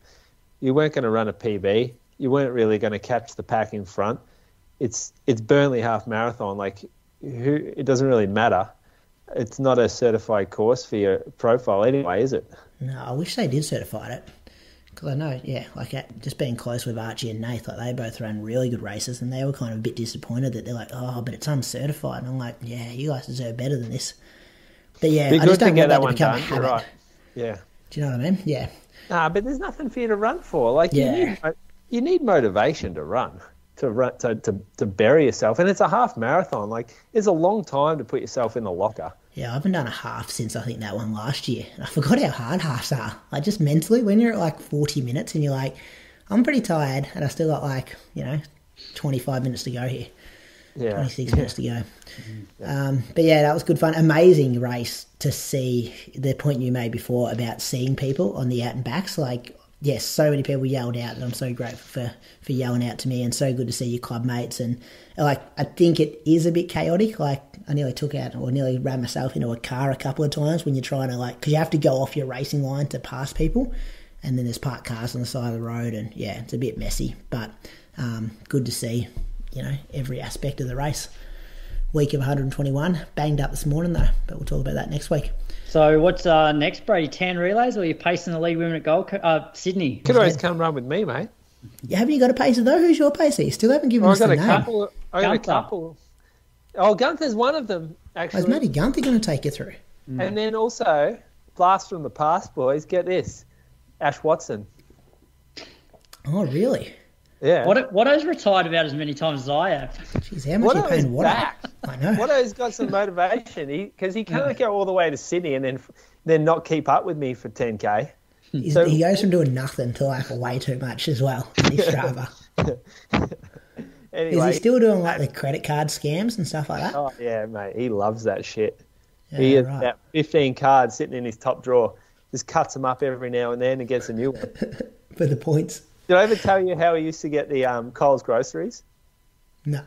S4: you weren't going to run a PB. You weren't really going to catch the pack in front. It's Burnley Half Marathon. Like, it doesn't really matter. it's not a certified course for your profile anyway, is it?
S3: No, I wish they did certify it. Because I know, just being close with Archie and Nath, they both ran really good races, and they were kind of a bit disappointed that they're like, oh, but it's uncertified. And I'm like, yeah, you guys deserve better than this. But yeah, I just don't want that to become a habit. Right.
S4: Yeah.
S3: Do you know what I mean? Yeah.
S4: Nah, but there's nothing for you to run for. Like, you need motivation to run. To bury yourself, and it's a half marathon. Like, it's a long time to put yourself in the locker.
S3: Yeah, I haven't done a half since I think that one last year. And I forgot how hard halves are. Like, just mentally, when you're at like 40 minutes and you're like, I'm pretty tired, and I still got 25 minutes to go here.
S4: Yeah,
S3: 26 minutes to go. But yeah, that was good fun. Amazing race to see. The point you made before about seeing people on the out and backs, like. Yes, so many people yelled out, and I'm so grateful for yelling out to me, and so good to see your club mates. And I think it is a bit chaotic. Like, I nearly ran myself into a car a couple of times when you're trying to because you have to go off your racing line to pass people, and then there's parked cars on the side of the road, and yeah, it's a bit messy, but good to see, every aspect of the race. Week of 121, banged up this morning though, but we'll talk about that next week.
S1: So what's next, Brady? 10 relays, or are you pacing the League Women at Sydney?
S4: You could always come run with me, mate.
S3: Yeah, haven't you got a pacer though? Who's your pacer? You still haven't given us the name.
S4: I got a couple. Oh, Gunther's one of them, actually.
S3: Is Matty Gunther going to take you through?
S4: And then also, blast from the past, boys, get this. Ash Watson.
S3: Oh, really?
S4: Yeah.
S1: Watto's retired about as many times as I have.
S3: Jeez, how much are you paying Watto? I know.
S4: Watto's got some motivation because he can't go all the way to Sydney and then not keep up with me for 10K.
S3: He goes from doing nothing to way too much as well in his Strava.
S4: Anyway,
S3: is he still doing the credit card scams and stuff like that?
S4: Oh, yeah, mate. He loves that shit. Yeah, he has about 15 cards sitting in his top drawer. Just cuts them up every now and then and gets a new one.
S3: For the points.
S4: Did I ever tell you how he used to get the Coles groceries?
S3: No.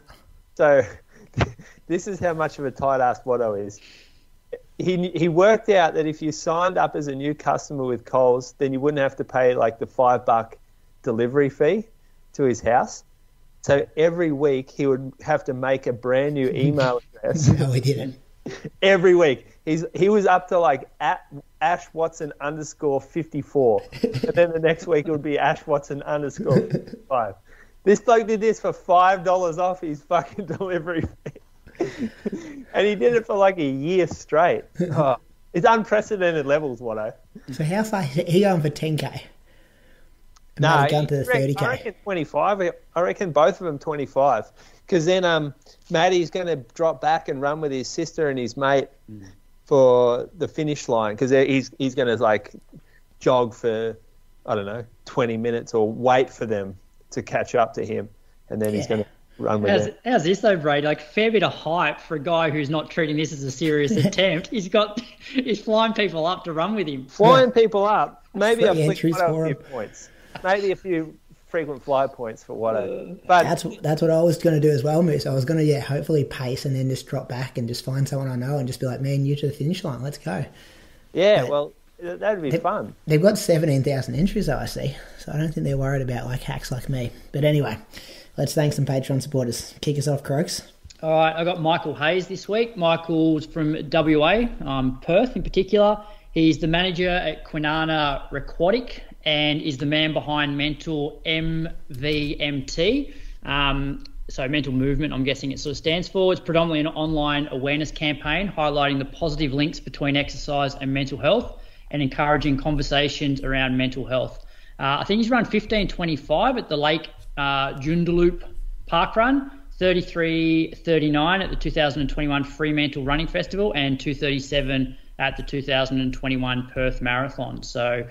S4: So this is how much of a tight-ass Watto is. He worked out that if you signed up as a new customer with Coles, then you wouldn't have to pay the $5 delivery fee to his house. So every week he would have to make a brand new email address.
S3: No, he didn't.
S4: Every week. He was up to at Ash Watson _54. And then the next week it would be Ash Watson _55. This bloke did this for $5 off his fucking delivery fee. And he did it for a year straight. Oh, it's unprecedented levels, Watto.
S3: So how far? He going for 10K?
S4: No,
S3: gone to the 30K.
S4: I reckon 25. I reckon both of them 25. Because then Matty's going to drop back and run with his sister and his mate for the finish line. Because he's going to jog for, 20 minutes or wait for them to catch up to him. And then he's going to run with them.
S1: How's this though, Brady? Fair bit of hype for a guy who's not treating this as a serious attempt. He's flying people up to run with him.
S4: Flying people up. Maybe a few points. Maybe a few frequent flyer points for Watto. But
S3: that's what I was going to do as well, Moose. I was going to hopefully pace and then just drop back and just find someone I know and just be like, man, you to the finish line, let's go.
S4: Yeah, well, that'd be fun.
S3: They've got 17,000 entries though, I see, so I don't think they're worried about hacks like me. But anyway, let's thank some Patreon supporters. Kick us off, Croaks.
S1: All right, I got Michael Hayes this week. Michael's from WA, Perth in particular. He's the manager at Kwinana Aquatic and is the man behind Mental MVMT. So Mental Movement, I'm guessing it sort of stands for. It's predominantly an online awareness campaign highlighting the positive links between exercise and mental health and encouraging conversations around mental health. I think he's run 15:25 at the Lake Joondalup Park Run, 33:39 at the 2021 Fremantle Running Festival, and 2:37 at the 2021 Perth Marathon. So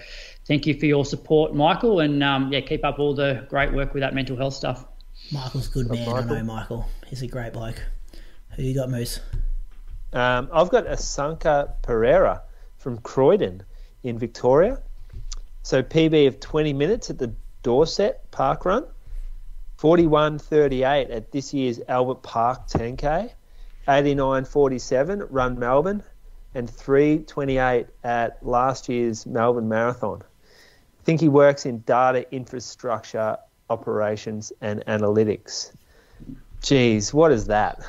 S1: thank you for your support, Michael, and keep up all the great work with that mental health stuff.
S3: Michael's a good man. I know Michael. He's a great bloke. Who you got, Moose?
S4: I've got Asanka Pereira from Croydon in Victoria. So PB of 20 minutes at the Dorset Park Run, 41:38 at this year's Albert Park 10K, 89:47 Run Melbourne, and 3:28 at last year's Melbourne Marathon. I think he works in data infrastructure, operations and analytics. Jeez, what is that?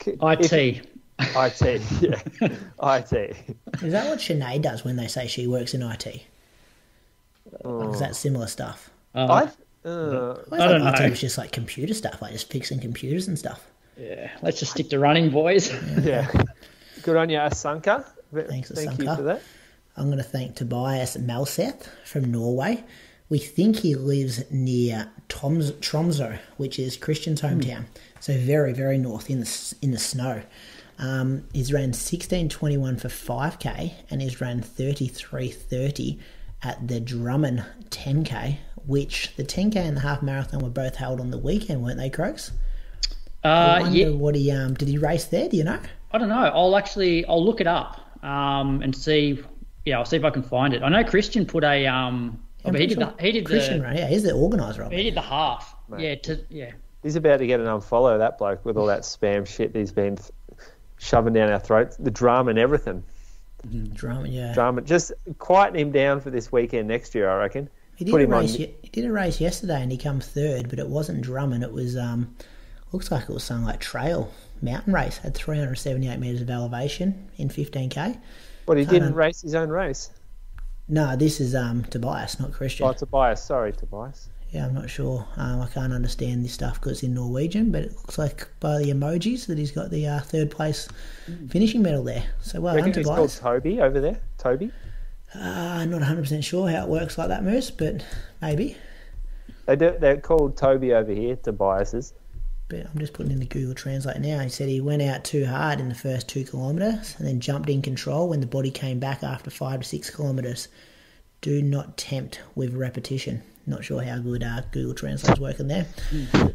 S1: IT.
S4: IT, yeah. IT.
S3: Is that what Sinead does when they say she works in IT? Like, is that similar stuff?
S4: I
S3: don't
S1: know.
S3: IT was just like computer stuff, like just fixing computers and stuff.
S1: Yeah, let's just stick to running, boys.
S4: Yeah. Good on you, Asanka.
S3: Thanks,
S4: Thank
S3: Asanka.
S4: you for that.
S3: I'm going to thank Tobias Malseth from Norway. We think he lives near Tromsø, which is Christian's hometown. So very, very north in the snow. He's ran 16:21 for 5K and he's ran 33:30 at the Drummond 10K, which the 10K and the half marathon were both held on the weekend, weren't they, Croaks? I wonder what he did he race there? Do you know?
S1: I don't know. I'll look it up and see. Yeah, I'll see if I can find it. I know Christian put a he did
S3: Christian,
S1: the
S3: right? Yeah, he's the organizer of it.
S1: He did the half.
S4: Mate.
S1: Yeah.
S4: He's about to get an unfollow, that bloke, with all that spam shit that he's been shoving down our throats, the drama and everything. Drama. Just quieten him down for this weekend next year, I reckon.
S3: He did a race yesterday and he come third, but it wasn't Drummond. It was looks like it was something like trail mountain race. Had 378 metres of elevation in 15k.
S4: But he didn't race his own race.
S3: No, this is Tobias, not Christian.
S4: Oh, Tobias. Sorry, Tobias.
S3: Yeah, I'm not sure. I can't understand this stuff because it's in Norwegian, but it looks like by the emojis that he's got the third place finishing medal there. So well done, Tobias.
S4: He's called Toby over there. Toby?
S3: Not 100% sure how it works like that, Moose, but maybe.
S4: They're called Toby over here, Tobias's.
S3: But I'm just putting in the Google Translate now. He said he went out too hard in the first 2 kilometres and then jumped in control when the body came back after 5 to 6 kilometres. Do not tempt with repetition. Not sure how good Google Translate's working there.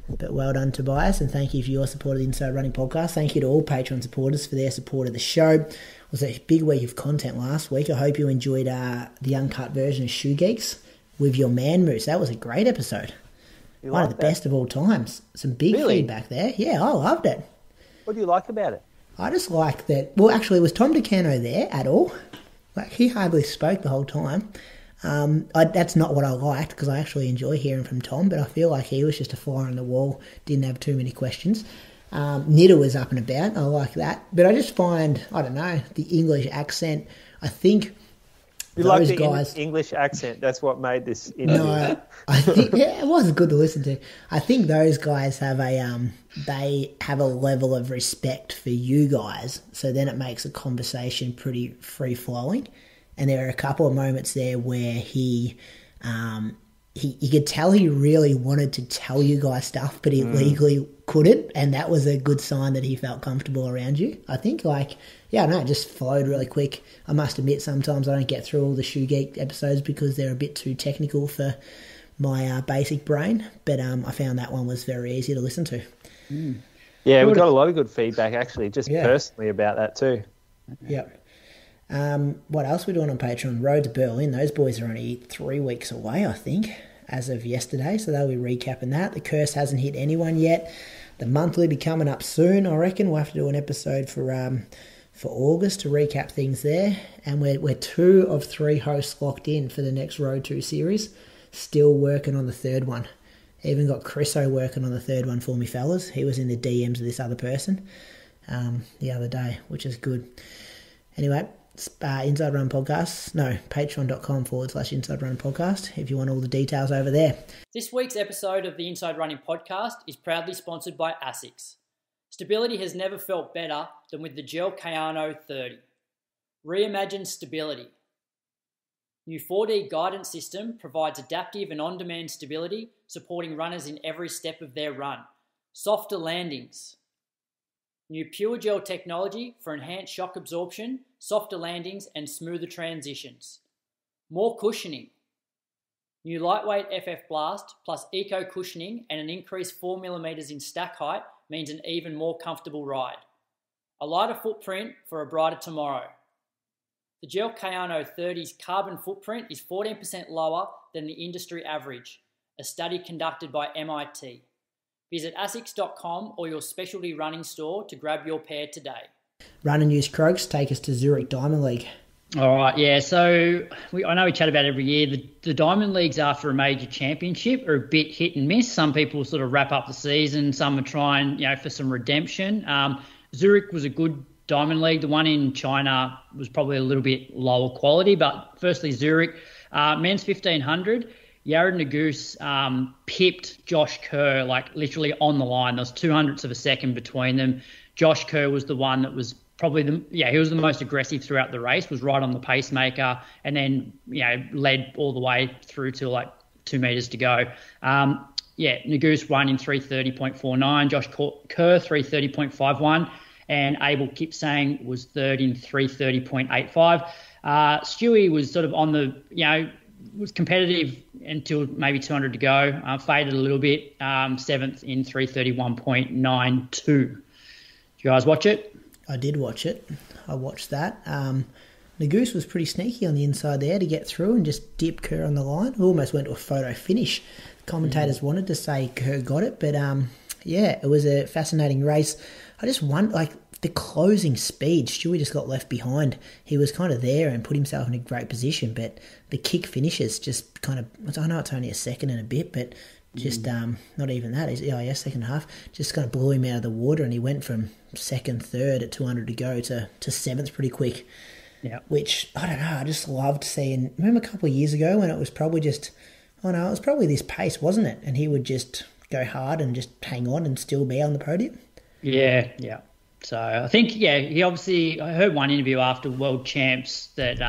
S3: But well done, Tobias, and thank you for your support of the Inside Running Podcast. Thank you to all Patreon supporters for their support of the show. It was a big week of content last week. I hope you enjoyed the uncut version of Shoe Geeks with your man, Moose. That was a great episode. One of the best of all times. Some big feedback there. Yeah, I loved it.
S4: What do you like about it?
S3: I just like that. Well, actually, was Tom DeCano there at all? Like, he hardly spoke the whole time. That's not what I liked because I actually enjoy hearing from Tom, but I feel like he was just a fly on the wall, didn't have too many questions. Nidda was up and about. I like that. But I just find, I don't know, the English accent, I think...
S4: You like the guys, English accent. That's what made this interview.
S3: No, I think it was good to listen to. I think those guys have they have a level of respect for you guys, so then it makes a conversation pretty free flowing. And there are a couple of moments there where he you could tell he really wanted to tell you guys stuff, but he legally couldn't, and that was a good sign that he felt comfortable around you. I think, it just flowed really quick. I must admit, sometimes I don't get through all the Shoe Geek episodes because they're a bit too technical for my basic brain, but I found that one was very easy to listen to.
S4: Yeah, we got a lot of good feedback, actually, personally about that too.
S3: Yep. What else are we doing on Patreon? Road to Berlin. Those boys are only 3 weeks away, I think, as of yesterday. So they'll be recapping that. The curse hasn't hit anyone yet. The monthly will be coming up soon, I reckon. We'll have to do an episode for August to recap things there. And we're 2 of 3 hosts locked in for the next Road to series. Still working on the third one. Even got Chriso working on the third one for me, fellas. He was in the DMs of this other person the other day, which is good. Anyway, Inside Run Podcast. No, patreon.com/Inside Run Podcast if you want all the details over there.
S1: This week's episode of the Inside Running Podcast is proudly sponsored by ASICS. Stability has never felt better than with the Gel Kayano 30. Reimagine stability. New 4D guidance system provides adaptive and on-demand stability, supporting runners in every step of their run. Softer landings. New Pure Gel technology for enhanced shock absorption, softer landings and smoother transitions. More cushioning. New lightweight FF Blast plus eco cushioning and an increased 4mm in stack height means an even more comfortable ride. A lighter footprint for a brighter tomorrow. The Gel Kayano 30's carbon footprint is 14% lower than the industry average, a study conducted by MIT. Visit asics.com or your specialty running store to grab your pair today.
S3: Run and use Croaks take us to Zurich Diamond League.
S1: All right, yeah. So I know we chat about it every year. The Diamond Leagues after a major championship are a bit hit and miss. Some people sort of wrap up the season. Some are trying, for some redemption. Zurich was a good Diamond League. The one in China was probably a little bit lower quality, but firstly, Zurich. Men's 1500, Yared Nuguse pipped Josh Kerr, like literally on the line. There was 200ths of a second between them. Josh Kerr was the one that was probably he was the most aggressive throughout the race, was right on the pacemaker, and then, led all the way through to like 2 meters to go. Nuguse won in 3:30.49, Josh Kerr 3:30.51, and Abel Kipsang was third in 3:30.85. Stewie was sort of on the, was competitive until maybe 200 to go, faded a little bit, seventh in 3:31.92. Did you guys watch it?
S3: I did watch it. I watched that. Nuguse was pretty sneaky on the inside there to get through and just dip Kerr on the line. We almost went to a photo finish. Commentators wanted to say Kerr got it, but it was a fascinating race. I just wonder, like, the closing speed, Stewie just got left behind. He was kind of there and put himself in a great position, but the kick finishes just kind of, I know it's only a second and a bit, but just not even that. Second half, just kind of blew him out of the water, and he went from second, third at 200 to go to seventh pretty quick.
S1: Yeah.
S3: Which, I don't know, I just loved seeing. Remember a couple of years ago when it was probably just, it was probably this pace, wasn't it? And he would just go hard and just hang on and still be on the podium.
S1: Yeah. So I think, he obviously, I heard one interview after World Champs that,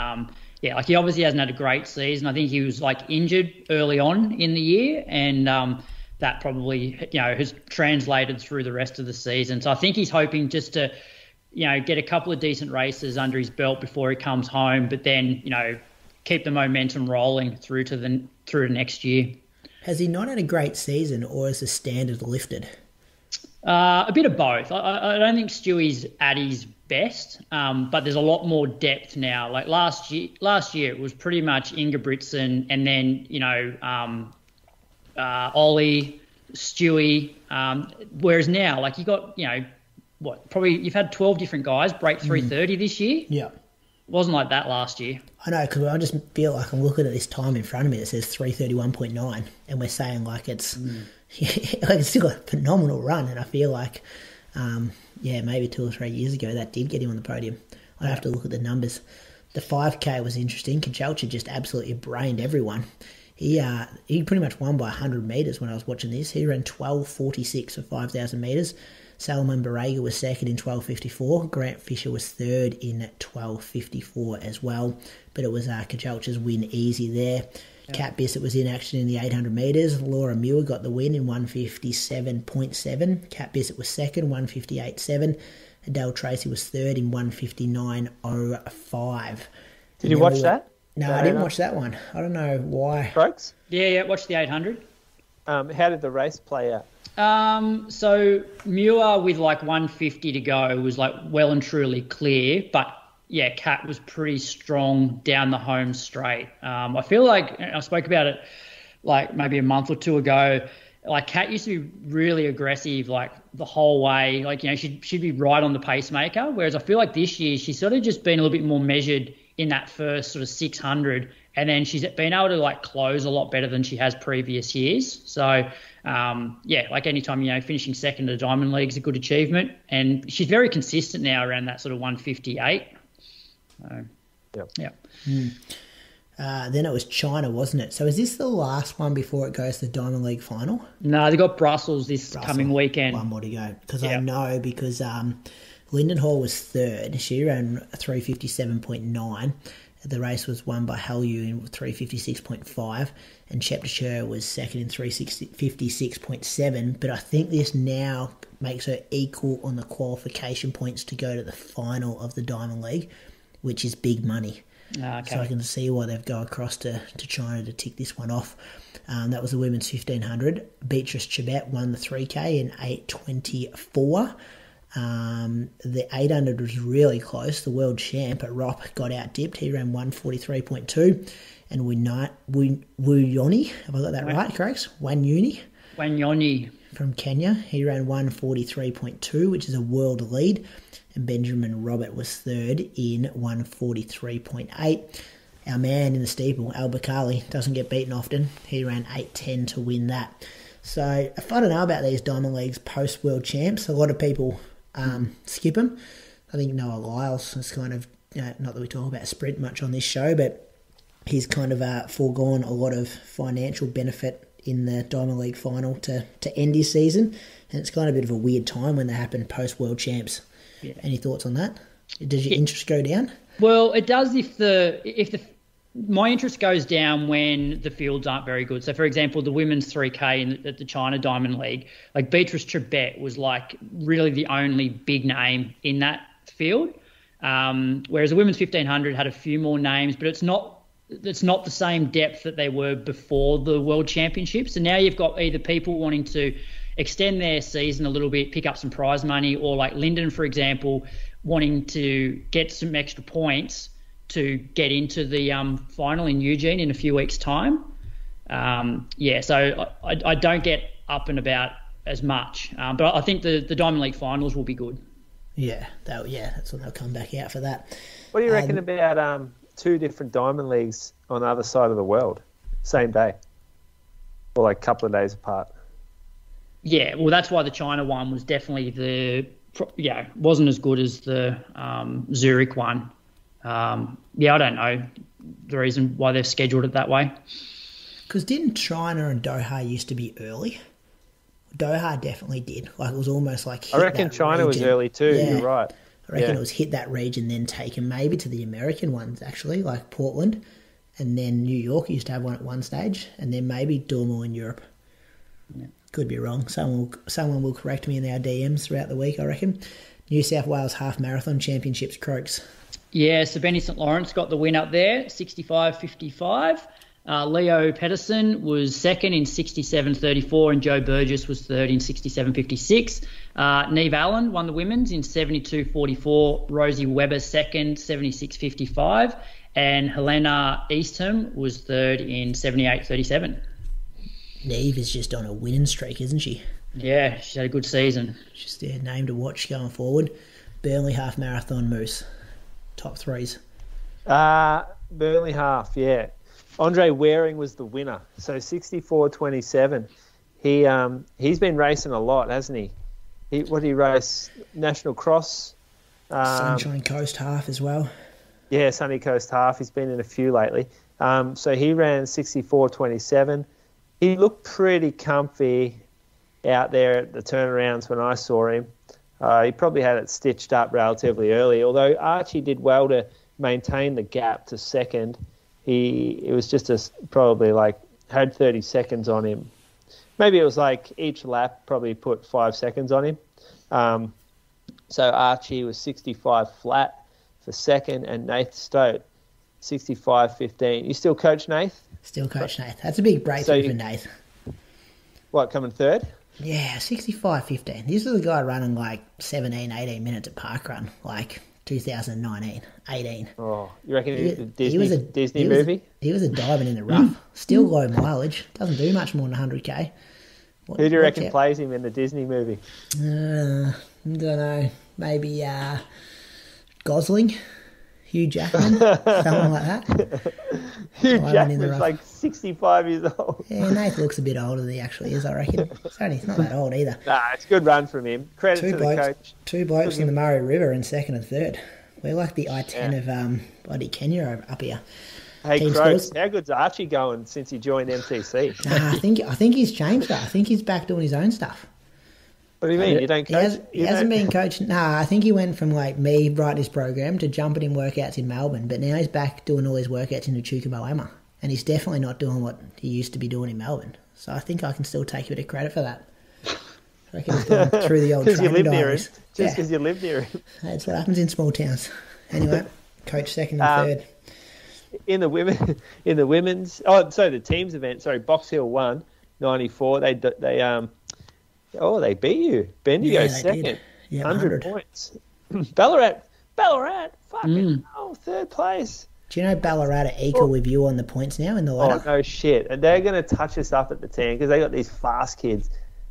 S1: he obviously hasn't had a great season. I think he was like injured early on in the year, and that probably, has translated through the rest of the season. So I think he's hoping just to, get a couple of decent races under his belt before he comes home, but then, keep the momentum rolling through to next year.
S3: Has he not had a great season, or is the standard lifted?
S1: A bit of both. I don't think Stewie's at his best, but there's a lot more depth now. Like last year it was pretty much Ingebrigtsen and then, Ollie, Stewie, whereas now, like, you got, you've had 12 different guys break 3:30 this year. Yeah. Wasn't like that last year.
S3: I know, because I just feel like I'm looking at this time in front of me that says 3:31.9, and we're saying like it's it's still a phenomenal run, and I feel like maybe 2 or 3 years ago that did get him on the podium. I'd have to look at the numbers. The 5K was interesting. Kejelcha just absolutely brained everyone. He pretty much won by 100 metres when I was watching this. He ran 12:46 for 5,000 metres. Salomon Barrega was second in 12:54. Grant Fisher was third in 12:54 as well. But it was Kejelcha's win easy there. Yep. Cat Bisset was in action in the 800 metres. Laura Muir got the win in 1:57.7. Cat Bisset was second, 1:58.7. Adele Tracy was third in 1:59.05.
S4: Did you watch that?
S3: No, I didn't watch that one. I don't know why.
S4: Strokes?
S1: Yeah, watch the 800.
S4: How did the race play out?
S1: So Muir with like 150 to go was like well and truly clear, but Cat was pretty strong down the home straight. I feel like I spoke about it like maybe a month or two ago. Like Cat used to be really aggressive like the whole way. Like, she'd be right on the pacemaker, whereas I feel like this year she's sort of just been a little bit more measured in that first sort of 600, and then she's been able to like close a lot better than she has previous years. So like anytime, finishing second at a Diamond League is a good achievement, and she's very consistent now around that sort of 158.
S3: Then it was China, wasn't it? So is this the last one before it goes to the Diamond League final?
S1: No, they got Brussels coming weekend.
S3: One more to go. I know because Linden Hall was third. She ran 3:57.9. The race was won by Hailu in 3:56.5, and Kejelcha was second in 3:56.7. But I think this now makes her equal on the qualification points to go to the final of the Diamond League, which is big money.
S1: Okay.
S3: So I can see why they've gone across to China to tick this one off. That was the women's 1500. Beatrice Chibet won the 3K in 8:24. The 800 was really close. The world champ at ROP got out-dipped. He ran 1:43.2. And Wanyoni, have I got that right, correct? Wanyoni from Kenya. He ran 1:43.2, which is a world lead. And Benjamin Robert was third in 1:43.8. Our man in the steeple, Al Bakali, doesn't get beaten often. He ran 8:10 to win that. So if I don't know about these Diamond Leagues post-World Champs, a lot of people skip them. I think Noah Lyles is kind of, not that we talk about sprint much on this show, but he's kind of foregone a lot of financial benefit in the Diamond League final to end his season. And it's kind of a bit of a weird time when they happen post-World Champs. Yeah. Any thoughts on that? Does your interest go down?
S1: Well, it does if my interest goes down when the fields aren't very good. So, for example, the women's 3K at the China Diamond League, like Beatrice Trebet was like really the only big name in that field, whereas the women's 1500 had a few more names, but it's not the same depth that they were before the World Championships. And now you've got either people wanting to extend their season a little bit, pick up some prize money, or like Linden, for example, wanting to get some extra points to get into the final in Eugene in a few weeks' time. So I don't get up and about as much. But I think the Diamond League finals will be good.
S3: Yeah, that's when they'll come back out for that.
S4: What do you reckon about two different Diamond Leagues on the other side of the world, same day, or like a couple of days apart?
S1: Yeah, well, that's why the China one was definitely wasn't as good as the Zurich one. I don't know the reason why they've scheduled it that way.
S3: Because didn't China and Doha used to be early? Doha definitely did. Like, it was almost like
S4: I reckon China was early too. Yeah. You're right.
S3: I reckon it was hit that region, then taken maybe to the American ones, actually, like Portland. And then New York used to have one at one stage. And then maybe do them all in Europe. Yeah. Could be wrong. Someone will correct me in our DMs throughout the week, I reckon. New South Wales Half Marathon Championships, Croaks.
S1: Yeah, so Benny St. Lawrence got the win up there, 65.55. Leo Peterson was second in 67.34 and Joe Burgess was third in 67.56. Niamh Allen won the women's in 72.44. Rosie Webber second, 76.55. And Helena Eastham was third in 78.37.
S3: Niamh is just on a winning streak, isn't she?
S1: Yeah, she's had a good season.
S3: Just a name to watch going forward. Burnley Half Marathon, Moose. Top threes.
S4: Burnley Half, yeah. Andre Waring was the winner. So 64.27. He's been racing a lot, hasn't he? What did he race? National Cross?
S3: Sunshine Coast Half as well.
S4: Yeah, Sunny Coast Half. He's been in a few lately. So he ran 64.27. He looked pretty comfy out there at the turnarounds when I saw him. He probably had it stitched up relatively early, although Archie did well to maintain the gap to second. It was just probably like had 30 seconds on him. Maybe it was like each lap probably put 5 seconds on him. So Archie was 65 flat for second, and Nath Stote 65.15. You still coach Nath?
S3: Still coach Nath. That's a big breakthrough for Nath.
S4: What, coming third?
S3: Yeah, 65.15. This is a guy running like 17, 18 minutes at parkrun, like 2019, 18.
S4: Oh, you reckon he was a Disney movie?
S3: He was a diamond in the rough. Still low mileage. Doesn't do much more than 100k.
S4: Who do you reckon plays him in the Disney movie?
S3: I don't know. Maybe Gosling, Hugh Jackman, something like that.
S4: Hugh Jackman's like 65 years old.
S3: Yeah, Nath looks a bit older than he actually is, I reckon. He's not that old either.
S4: Nah, it's a good run from him. Credit to the coach.
S3: Two blokes in the Murray River in second and third. We're like the I-10 of bloody Kenya up here.
S4: Hey, Croaks, how good's Archie going since he joined MTC?
S3: Nah, I think he's changed that. I think he's back doing his own stuff.
S4: What do you mean? You don't coach?
S3: He hasn't been coached. Nah, I think he went from like me writing his program to jumping in workouts in Melbourne, but now he's back doing all his workouts in Chukamoama, and he's definitely not doing what he used to be doing in Melbourne. So I think I can still take a bit of credit for that. I reckon he's going through the old training diaries.
S4: Just because you live near him.
S3: That's what happens in small towns. Anyway, coach second and third.
S4: In the women's, the teams event. Sorry, Box Hill won 94. They beat you. Bendigo second. Yeah, 100 points. Ballarat, fucking third place.
S3: Do you know Ballarat are equal with you on the points now in the ladder?
S4: Oh, no shit. And they're going to touch us up at the 10 because they got these fast kids.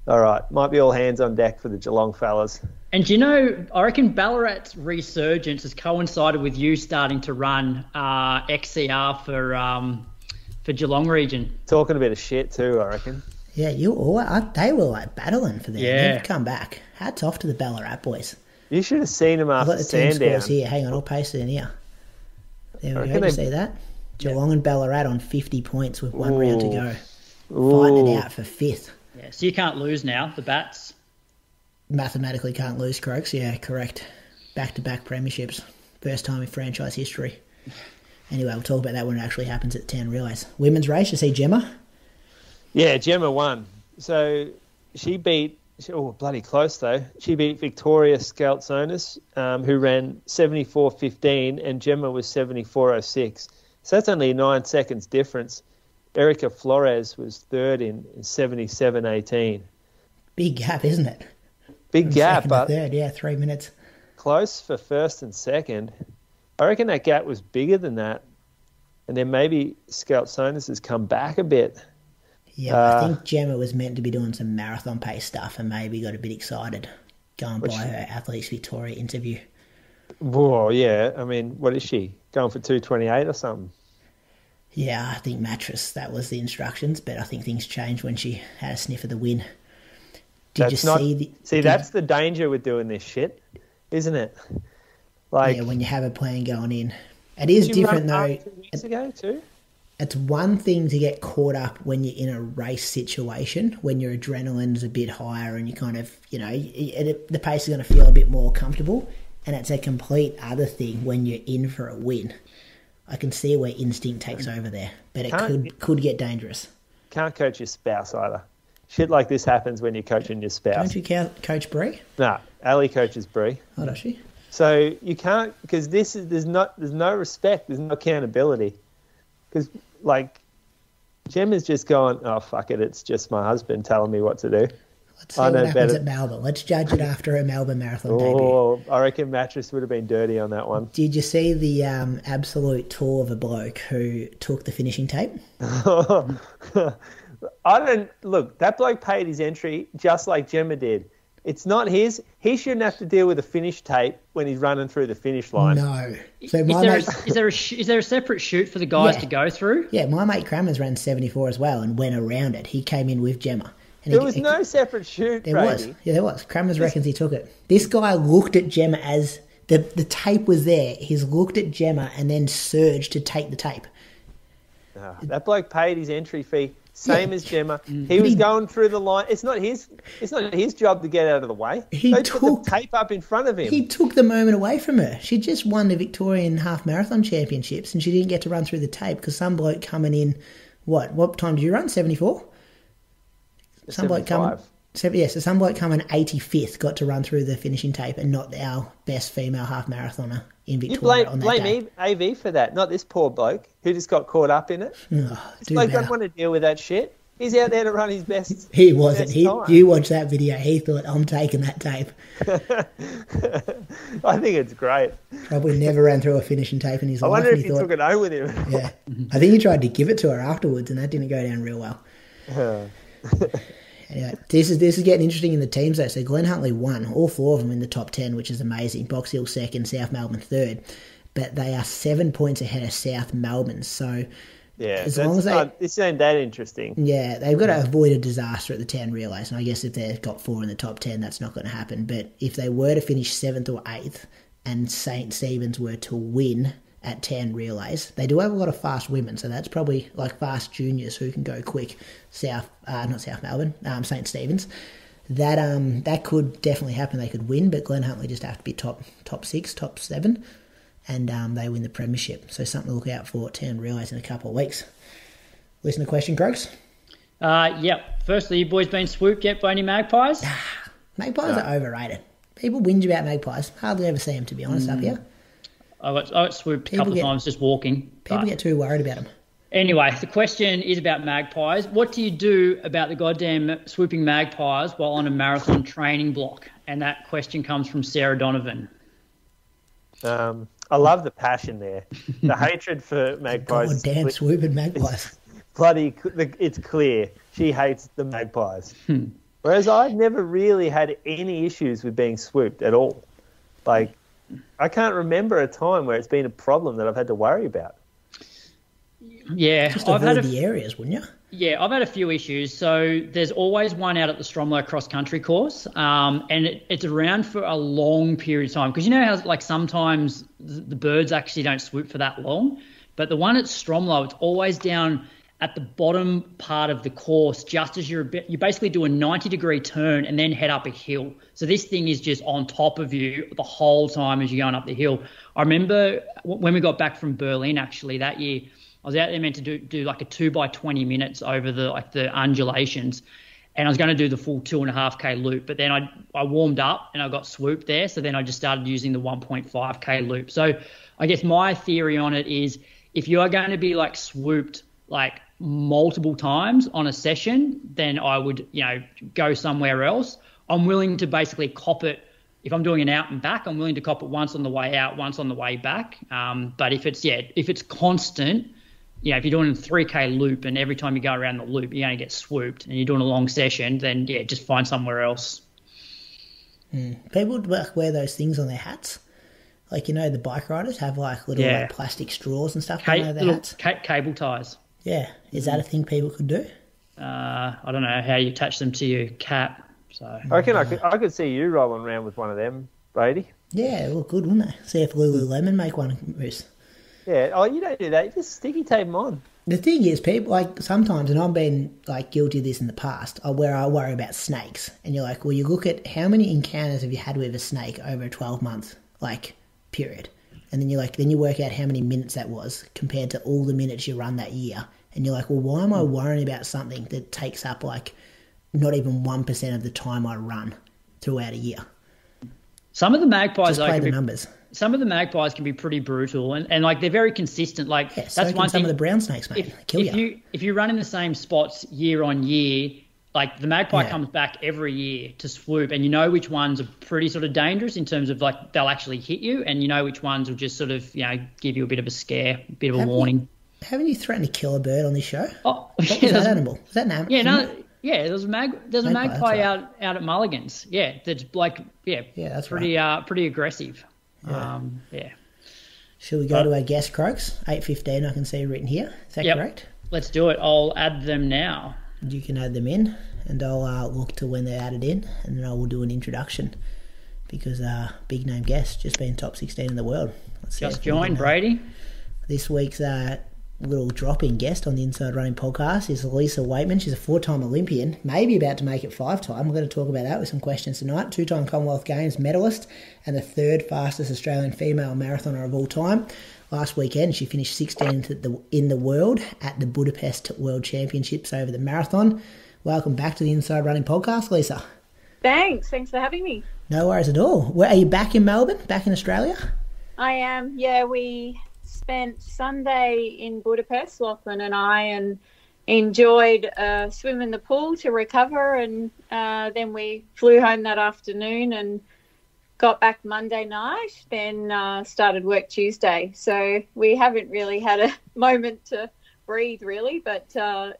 S4: All right, might be all hands on deck for the Geelong fellas.
S1: And do you know, I reckon Ballarat's resurgence has coincided with you starting to run XCR for Geelong region.
S4: Talking a bit of shit too, I reckon.
S3: Yeah, they were like battling for them. Yeah. They've come back. Hats off to the Ballarat boys.
S4: You should have seen him
S3: I've
S4: after
S3: got the team
S4: Sandown.
S3: scores here. Hang on, I'll paste it in here. There we go. Did you see that? Geelong and Ballarat on 50 points with one round to go. Fighting it out for 5th.
S1: Yeah, so you can't lose now, the Bats.
S3: Mathematically can't lose, Croaks. Yeah, correct. Back-to-back premierships. First time in franchise history. Anyway, we'll talk about that when it actually happens at 10 relays. Women's race, you see Gemma?
S4: Yeah, Gemma won. So she beat, bloody close though. She beat Victoria Skeltsonis, who ran 74.15, and Gemma was 74.06. So that's only 9 seconds difference. Erica Flores was third in 77.18.
S3: Big gap, isn't it?
S4: Big
S3: From
S4: gap,
S3: second to
S4: but
S3: third, yeah, 3 minutes.
S4: close for first and second. I reckon that gap was bigger than that. And then maybe Skeltsonis has come back a bit.
S3: Yeah, I think Gemma was meant to be doing some marathon pace stuff and maybe got a bit excited going by her Athletes Victoria interview.
S4: Whoa, yeah. I mean, what is she? Going for 2:28 or something?
S3: Yeah, I think mattress, that was the instructions, but I think things changed when she had a sniff of the win. That's the danger with doing this shit, isn't it? Like, yeah, when you have a plan going in. It is different though.
S4: 2 weeks ago too?
S3: It's one thing to get caught up when you're in a race situation, when your adrenaline's a bit higher and you kind of, the pace is going to feel a bit more comfortable. And it's a complete other thing when you're in for a win. I can see where instinct takes over there, but it could get dangerous.
S4: Can't coach your spouse either. Shit like this happens when you're coaching your spouse.
S3: Don't you coach Bree?
S4: Nah, Ellie coaches Bree.
S3: Oh, does she?
S4: So you can't, because there's no respect, there's no accountability. Because like Gemma's just going, oh fuck it, it's just my husband telling me what to do.
S3: Let's see what happens at Melbourne. Let's judge it after a Melbourne Marathon debut.
S4: Oh, I reckon mattress would have been dirty on that one.
S3: Did you see the absolute tour of a bloke who took the finishing tape?
S4: That bloke paid his entry just like Gemma did. It's not his. He shouldn't have to deal with a finish tape when he's running through the finish line.
S3: No. So
S1: is there a separate chute for the guys to go through?
S3: Yeah, my mate Crammers ran 74 as well and went around it. He came in with Gemma. And
S4: there was no separate chute,
S3: There
S4: Brady.
S3: was. Yeah, there was. Crammers reckons he took it. This guy looked at Gemma as the tape was there. He's looked at Gemma and then surged to take the tape.
S4: That bloke paid his entry fee. Same as Gemma. He was going through the line. It's not his job to get out of the way. They put the tape up in front of him.
S3: He took the moment away from her. She just won the Victorian Half Marathon Championships and she didn't get to run through the tape because some bloke coming in, what time did you run? 74? Some bloke coming 85th got to run through the finishing tape and not our best female half marathoner in Victoria on that day.
S4: You blame AV for that, not this poor bloke who just got caught up in it. This bloke doesn't want to deal with that shit. He's out there to run his best.
S3: He wasn't. You watched that video. He thought, I'm taking that tape.
S4: I think it's great.
S3: Probably never ran through a finishing tape in his life.
S4: I wonder if he took it home with him.
S3: Yeah. I think he tried to give it to her afterwards and that didn't go down real well. Anyway, this is getting interesting in the teams though. So Glenn Huntley won, all 4 of them in the top 10, which is amazing. Box Hill second, South Melbourne third, but they are 7 points ahead of South Melbourne. So
S4: yeah, this ain't that interesting.
S3: Yeah, they've got to avoid a disaster at the 10 relays, and I guess if they've got 4 in the top 10, that's not going to happen. But if they were to finish 7th or 8th, and St Stephen's were to win at 10 relays. They do have a lot of fast women, so that's probably like fast juniors who can go quick. St Stephen's. That could definitely happen. They could win, but Glenn Huntley just have to be top 6, top 7, and they win the premiership. So something to look out for at 10 relays in a couple of weeks. Listen to question, Croaks.
S1: Yep. Firstly, you boys been swooped yet by any magpies?
S3: Magpies are overrated. People whinge about magpies. Hardly ever see them, to be honest, up here.
S1: I got swooped a couple of times just walking.
S3: People get too worried about them.
S1: Anyway, the question is about magpies. What do you do about the goddamn swooping magpies while on a marathon training block? And that question comes from Sarah Donovan.
S4: I love the passion there. The hatred for magpies.
S3: Goddamn swooping magpies.
S4: It's clear. She hates the magpies. Whereas I've never really had any issues with being swooped at all. Like, I can't remember a time where it's been a problem that I've had to worry about.
S1: Yeah,
S3: Just avoid the areas, wouldn't you?
S1: Yeah, I've had a few issues. So there's always one out at the Stromlo cross-country course, and it's around for a long period of time. Because you know how like sometimes the birds actually don't swoop for that long, but the one at Stromlo, it's always down at the bottom part of the course, just as you basically do a 90-degree turn and then head up a hill. So this thing is just on top of you the whole time as you're going up the hill. I remember when we got back from Berlin, actually, that year, I was out there meant to do like a 2 by 20 minutes over the undulations, and I was going to do the full 2.5K loop, but then I warmed up and I got swooped there, so then I just started using the 1.5K loop. So I guess my theory on it is if you are going to be like swooped like multiple times on a session, then I would, go somewhere else. I'm willing to basically cop it. If I'm doing an out and back, I'm willing to cop it once on the way out, once on the way back. But if it's constant, if you're doing a 3K loop and every time you go around the loop, you're going to get swooped and you're doing a long session, then just find somewhere else.
S3: People wear those things on their hats. Like, the bike riders have like little like plastic straws and stuff on their hats.
S1: Cable ties.
S3: Yeah. Is that a thing people could do?
S1: I don't know how you attach them to your cap. So
S4: I reckon I could see you rolling around with one of them, Brady.
S3: Yeah, look good, wouldn't they? See if Lululemon make one, Moose.
S4: Yeah. Oh, you don't do that. You just sticky tape them on.
S3: The thing is, people, like, sometimes, and I've been, like, guilty of this in the past, where I worry about snakes. And you're like, well, you look at how many encounters have you had with a snake over a 12-month, like, period. And then you work out how many minutes that was compared to all the minutes you run that year. And you're like, well, why am I worrying about something that takes up, like, not even 1% of the time I run throughout a year?
S1: Some of the magpies,
S3: just play the numbers.
S1: Some of the magpies can be pretty brutal, and like they're very consistent. Like
S3: that's one thing. Some of the brown snakes, mate, kill you.
S1: If you run in the same spots year on year, like the magpie comes back every year to swoop, and you know which ones are pretty sort of dangerous in terms of like they'll actually hit you, and you know which ones will just sort of give you a bit of a scare, a bit of a warning.
S3: Haven't you threatened to kill a bird on this show?
S1: Oh,
S3: what was that animal? Was that an animal?
S1: Yeah, no. Yeah, there's a magpie out at Mulligan's. Yeah, that's like
S3: that's
S1: pretty aggressive.
S3: Yeah. Shall we go to our guest croaks? 8:15, I can see written here. Is that correct?
S1: Let's do it. I'll add them now.
S3: You can add them in, and I'll look to when they're added in, and then I will do an introduction because big name guest, just been top 16 in the world.
S1: Just joined, Brady.
S3: This week's little drop-in guest on the Inside Running podcast is Lisa Weightman. She's a 4-time Olympian, maybe about to make it 5-time. We're going to talk about that with some questions tonight. 2-time Commonwealth Games medalist and the 3rd fastest Australian female marathoner of all time. Last weekend, she finished 16th in the world at the Budapest World Championships over the marathon. Welcome back to the Inside Running podcast, Lisa.
S5: Thanks for having me.
S3: No worries at all. Are you back in Melbourne, back in Australia?
S5: I am. Yeah, we spent Sunday in Budapest, Lachlan and I, and enjoyed a swim in the pool to recover, and then we flew home that afternoon and got back Monday night, then started work Tuesday. So we haven't really had a moment to breathe, really, but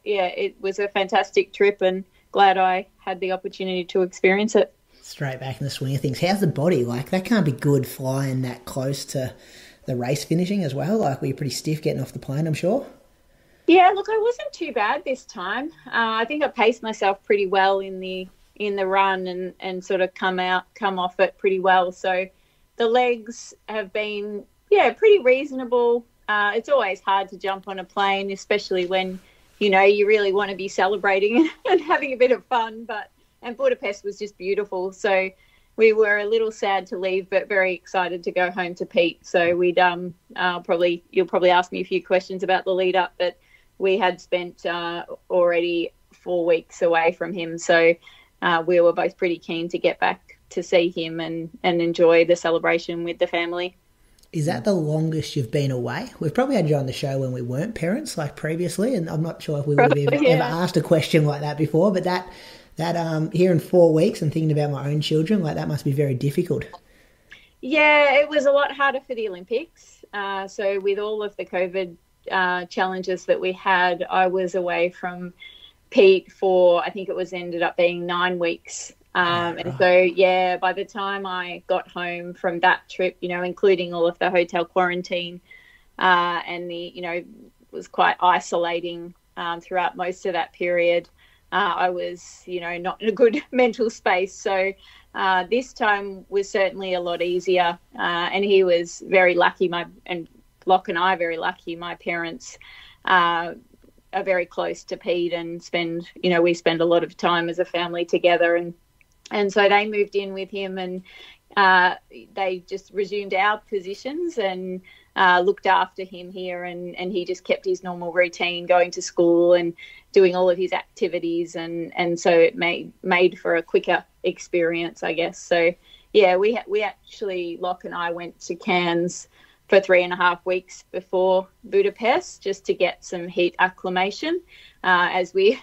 S5: it was a fantastic trip and glad I had the opportunity to experience it.
S3: Straight back in the swing of things. How's the body? Like, that can't be good flying that close to the race finishing as well. Like, were you pretty stiff getting off the plane, I'm sure?
S5: Yeah, look, I wasn't too bad this time. I think I paced myself pretty well in the run and sort of come off it pretty well. So the legs have been, pretty reasonable. It's always hard to jump on a plane, especially when, you really want to be celebrating and having a bit of fun. And Budapest was just beautiful. So we were a little sad to leave, but very excited to go home to Pete. So we'd you'll probably ask me a few questions about the lead up, but we had spent already 4 weeks away from him. So we were both pretty keen to get back to see him and enjoy the celebration with the family.
S3: Is that the longest you've been away? We've probably had you on the show when we weren't parents, like previously, and I'm not sure if we would have ever asked a question like that before, but that here in 4 weeks and thinking about my own children, like, that must be very difficult.
S5: Yeah, it was a lot harder for the Olympics. So with all of the COVID challenges that we had, I was away from Pete for, I think it ended up being 9 weeks. And so, by the time I got home from that trip, including all of the hotel quarantine and the, was quite isolating throughout most of that period. I was, not in a good mental space. So this time was certainly a lot easier. And he was very lucky. And Locke and I are very lucky. My parents are very close to Pete and we spend a lot of time as a family together. And so they moved in with him, and they just resumed our positions and looked after him here, and he just kept his normal routine, going to school and doing all of his activities, and so it made for a quicker experience, I guess. So yeah, we actually, Locke and I went to Cairns for 3.5 weeks before Budapest just to get some heat acclimation. As we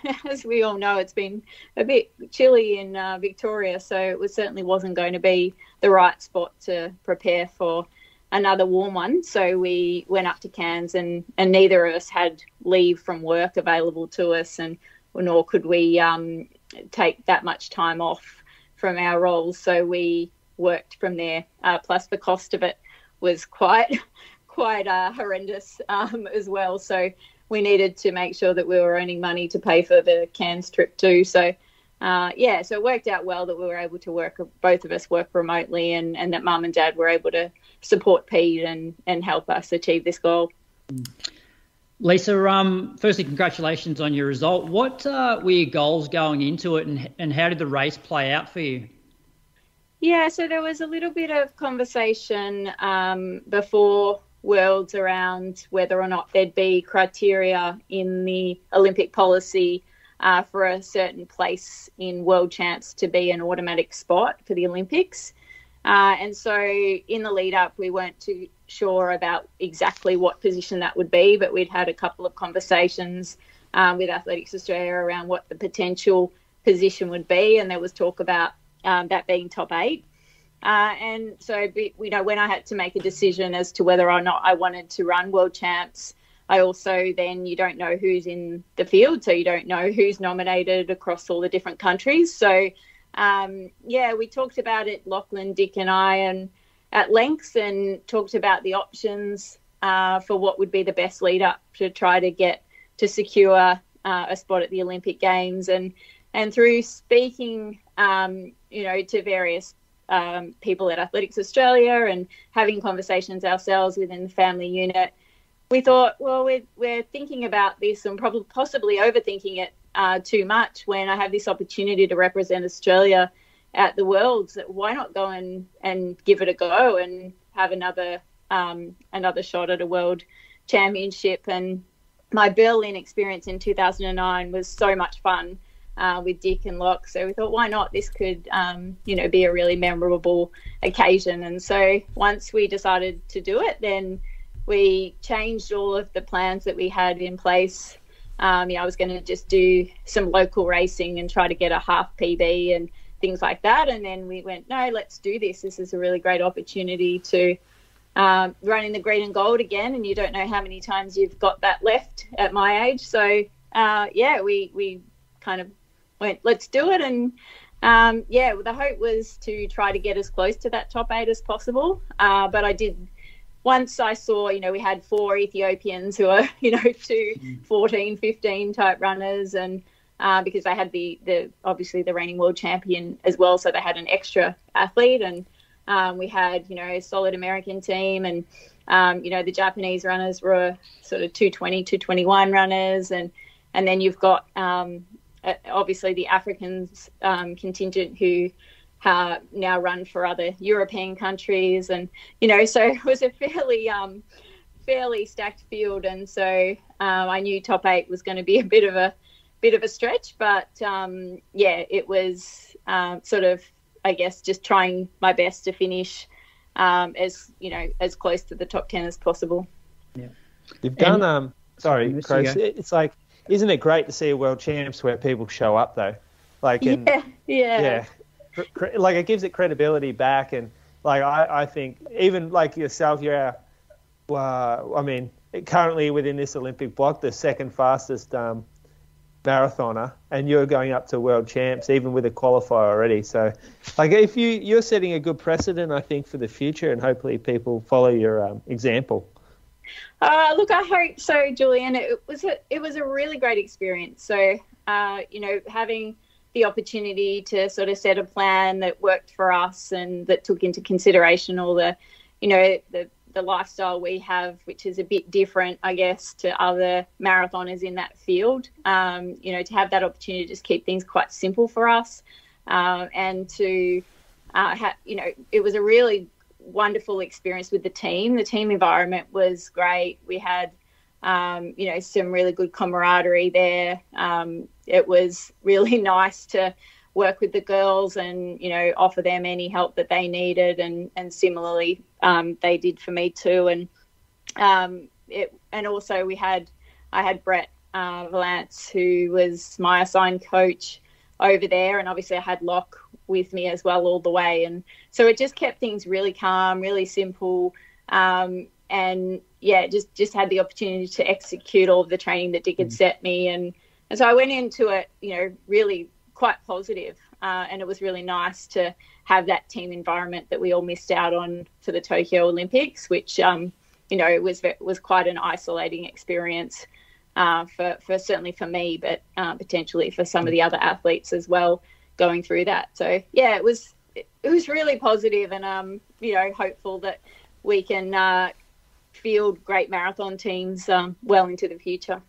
S5: all know, it's been a bit chilly in Victoria, so it certainly wasn't going to be the right spot to prepare for another warm one. So we went up to Cairns, and neither of us had leave from work available to us, and nor could we take that much time off from our roles. So we worked from there. Plus the cost of it was quite horrendous as well. So we needed to make sure that we were earning money to pay for the Cairns trip too. So so it worked out well that we were able to both of us work remotely, and that Mum and Dad were able to support Pete and help us achieve this goal.
S1: Lisa, firstly, congratulations on your result. What were your goals going into it, and how did the race play out for you?
S5: Yeah, so there was a little bit of conversation before Worlds around whether or not there'd be criteria in the Olympic policy for a certain place in World Champs to be an automatic spot for the Olympics. And so in the lead up, we weren't too sure about exactly what position that would be, but we'd had a couple of conversations with Athletics Australia around what the potential position would be, and there was talk about that being top 8. And so, when I had to make a decision as to whether or not I wanted to run World Champs, I also then, you don't know who's in the field, so you don't know who's nominated across all the different countries. So, we talked about it, Lachlan, Dick and I, and at length, and talked about the options for what would be the best lead up to try to get to secure a spot at the Olympic Games. And through speaking, to various people at Athletics Australia and having conversations ourselves within the family unit, we thought, well, we're thinking about this and probably possibly overthinking it too much when I have this opportunity to represent Australia at the Worlds. Why not go and give it a go and have another shot at a World Championship? And my Berlin experience in 2009 was so much fun with Dick and Locke. So we thought, why not? This could, be a really memorable occasion. And so once we decided to do it, then we changed all of the plans that we had in place. I was going to just do some local racing and try to get a half PB and things like that. And then we went, no, let's do this. This is a really great opportunity to run in the green and gold again. And you don't know how many times you've got that left at my age. So, we kind of went, let's do it. And, the hope was to try to get as close to that top 8 as possible. But I did, once I saw, we had 4 Ethiopians who are, 2 14, 15 type runners, and because they had the obviously the reigning world champion as well, so they had an extra athlete, and we had, a solid American team, and the Japanese runners were sort of 220, 221 runners, and then you've got obviously the Africans contingent who now run for other European countries, and so it was a fairly stacked field, and so I knew top 8 was going to be a bit of a stretch, but it was sort of, I guess, just trying my best to finish as close to the top 10 as possible. Yeah,
S4: you've done. Sorry, Chris. It's like, isn't it great to see a World Champs where people show up though? Like, yeah. Like, it gives it credibility back, and like I think even like yourself, you're currently within this Olympic block, the second fastest marathoner, and you're going up to World Champs even with a qualifier already. So, like, if you're setting a good precedent, I think, for the future, and hopefully people follow your example.
S5: Look, I hope so, Julian. It was a really great experience. So, having the opportunity to sort of set a plan that worked for us and that took into consideration all the lifestyle we have, which is a bit different, I guess, to other marathoners in that field. To have that opportunity to just keep things quite simple for us, and to it was a really wonderful experience with the team. The team environment was great. We had some really good camaraderie there. It was really nice to work with the girls and, offer them any help that they needed. And similarly, they did for me too. And also I had Brett Valance, who was my assigned coach over there. And obviously I had Locke with me as well all the way. And so it just kept things really calm, really simple. Just had the opportunity to execute all of the training that Dick had set me. And so I went into it, really quite positive. And it was really nice to have that team environment that we all missed out on for the Tokyo Olympics, which, was quite an isolating experience for certainly for me, but potentially for some of the other athletes as well going through that. So, yeah, it was really positive and, hopeful that we can field great marathon teams well into the future.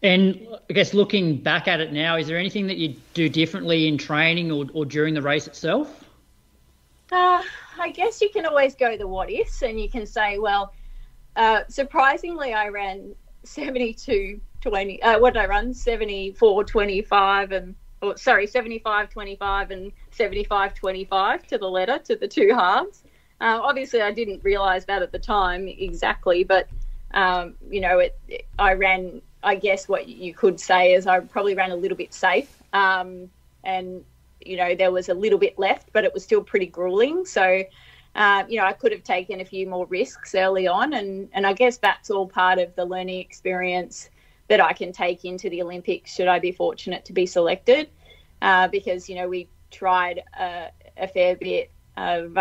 S1: And I guess looking back at it now, is there anything that you do differently in training or during the race itself?
S5: I guess you can always go the what ifs and you can say, well, surprisingly, I ran 72-20. What did I run? 74-25 and 75-25 and 75-25 to the letter, to the two halves. Obviously, I didn't realise that at the time exactly, but I ran. I guess what you could say is I probably ran a little bit safe, and there was a little bit left, but it was still pretty grueling. So, I could have taken a few more risks early on, and I guess that's all part of the learning experience that I can take into the Olympics should I be fortunate to be selected, because we tried a fair bit of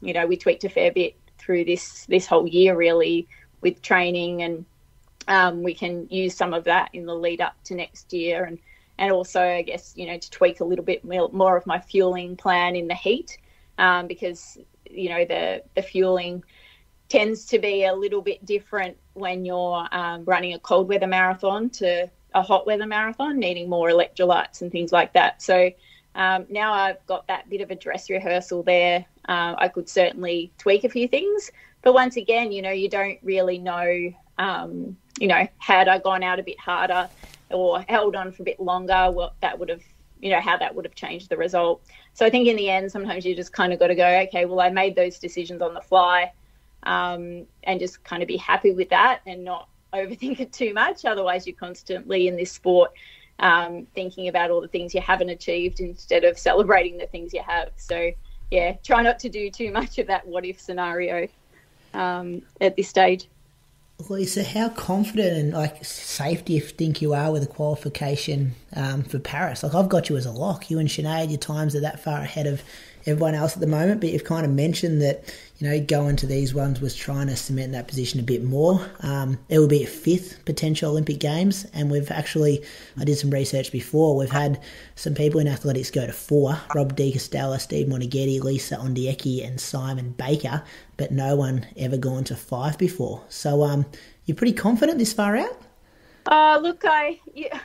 S5: we tweaked a fair bit through this whole year really with training, and we can use some of that in the lead up to next year, and also I guess to tweak a little bit more of my fueling plan in the heat, because the fueling tends to be a little bit different when you're running a cold weather marathon to a hot weather marathon, needing more electrolytes and things like that. So now I've got that bit of a dress rehearsal there. I could certainly tweak a few things, but once again, you don't really know. Had I gone out a bit harder or held on for a bit longer, what that would have, how that would have changed the result. So I think in the end, sometimes you just kind of got to go, okay, well, I made those decisions on the fly, and just kind of be happy with that and not overthink it too much. Otherwise, you're constantly in this sport thinking about all the things you haven't achieved instead of celebrating the things you have. So, yeah, try not to do too much of that what-if scenario at this stage.
S3: Lisa, how confident and safe do you think you are with the qualification for Paris? I've got you as a lock. You and Sinead, your times are that far ahead of everyone else at the moment, but you've kind of mentioned that, going to these ones was trying to cement that position a bit more. It will be a fifth potential Olympic Games, and I did some research before, we've had some people in athletics go to 4, Rob Di Castella, Steve Monaghetti, Lisa Ondieki and Simon Baker, but no one ever gone to 5 before. So you're pretty confident this far out?
S5: Look,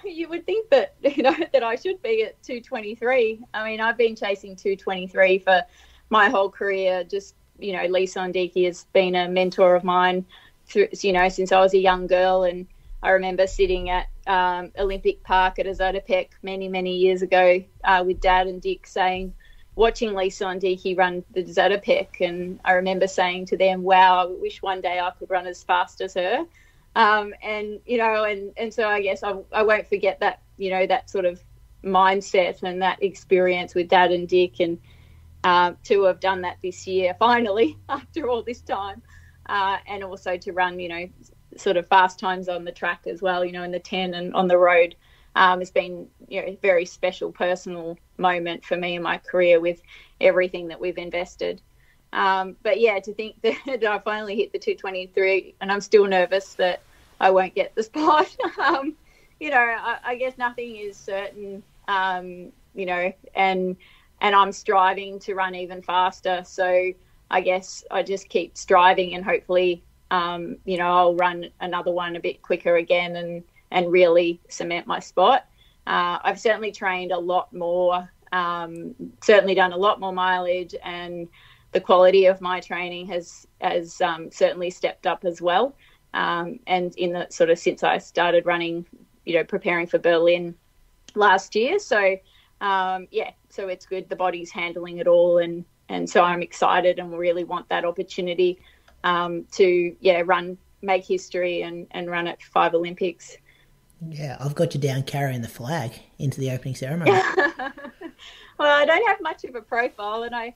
S5: you would think that that I should be at 2:23. I mean, I've been chasing 2:23 for my whole career. Just Lisa Ondieki has been a mentor of mine since I was a young girl, and I remember sitting at Olympic Park at Azotepec many years ago with Dad and Dick watching Lisa Ondieki run the Azotepec, and I remember saying to them, "Wow, I wish one day I could run as fast as her." And so I guess I won't forget that, that sort of mindset and that experience with Dad and Dick, and to have done that this year, finally, after all this time, and also to run, sort of fast times on the track as well, in the 10 and on the road, has been, a very special personal moment for me in my career with everything that we've invested. But yeah, to think that I finally hit the 2:23, and I'm still nervous that I won't get the spot. I guess nothing is certain, and I'm striving to run even faster. So I guess I just keep striving, and hopefully, I'll run another one a bit quicker again and really cement my spot. I've certainly trained a lot more, certainly done a lot more mileage, and the quality of my training has certainly stepped up as well. And in the sort of since I started running, preparing for Berlin last year. So, so it's good. The body's handling it all. And so I'm excited and really want that opportunity to make history and run at 5 Olympics.
S3: Yeah, I've got you down carrying the flag into the opening ceremony.
S5: Well, I don't have much of a profile, and I've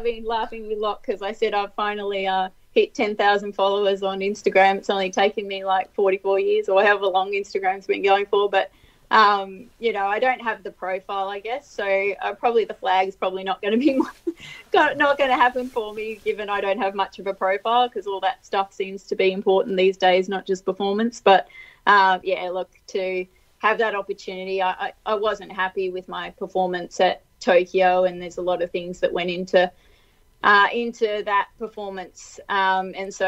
S5: been laughing a lot because I said I've finally hit 10,000 followers on Instagram. It's only taken me like 44 years or however long Instagram's been going for, but I don't have the profile, I guess. So probably the flag's probably not going to be not going to happen for me, given I don't have much of a profile, because all that stuff seems to be important these days, not just performance. But to have that opportunity, I wasn't happy with my performance at Tokyo, and there's a lot of things that went into that performance, and so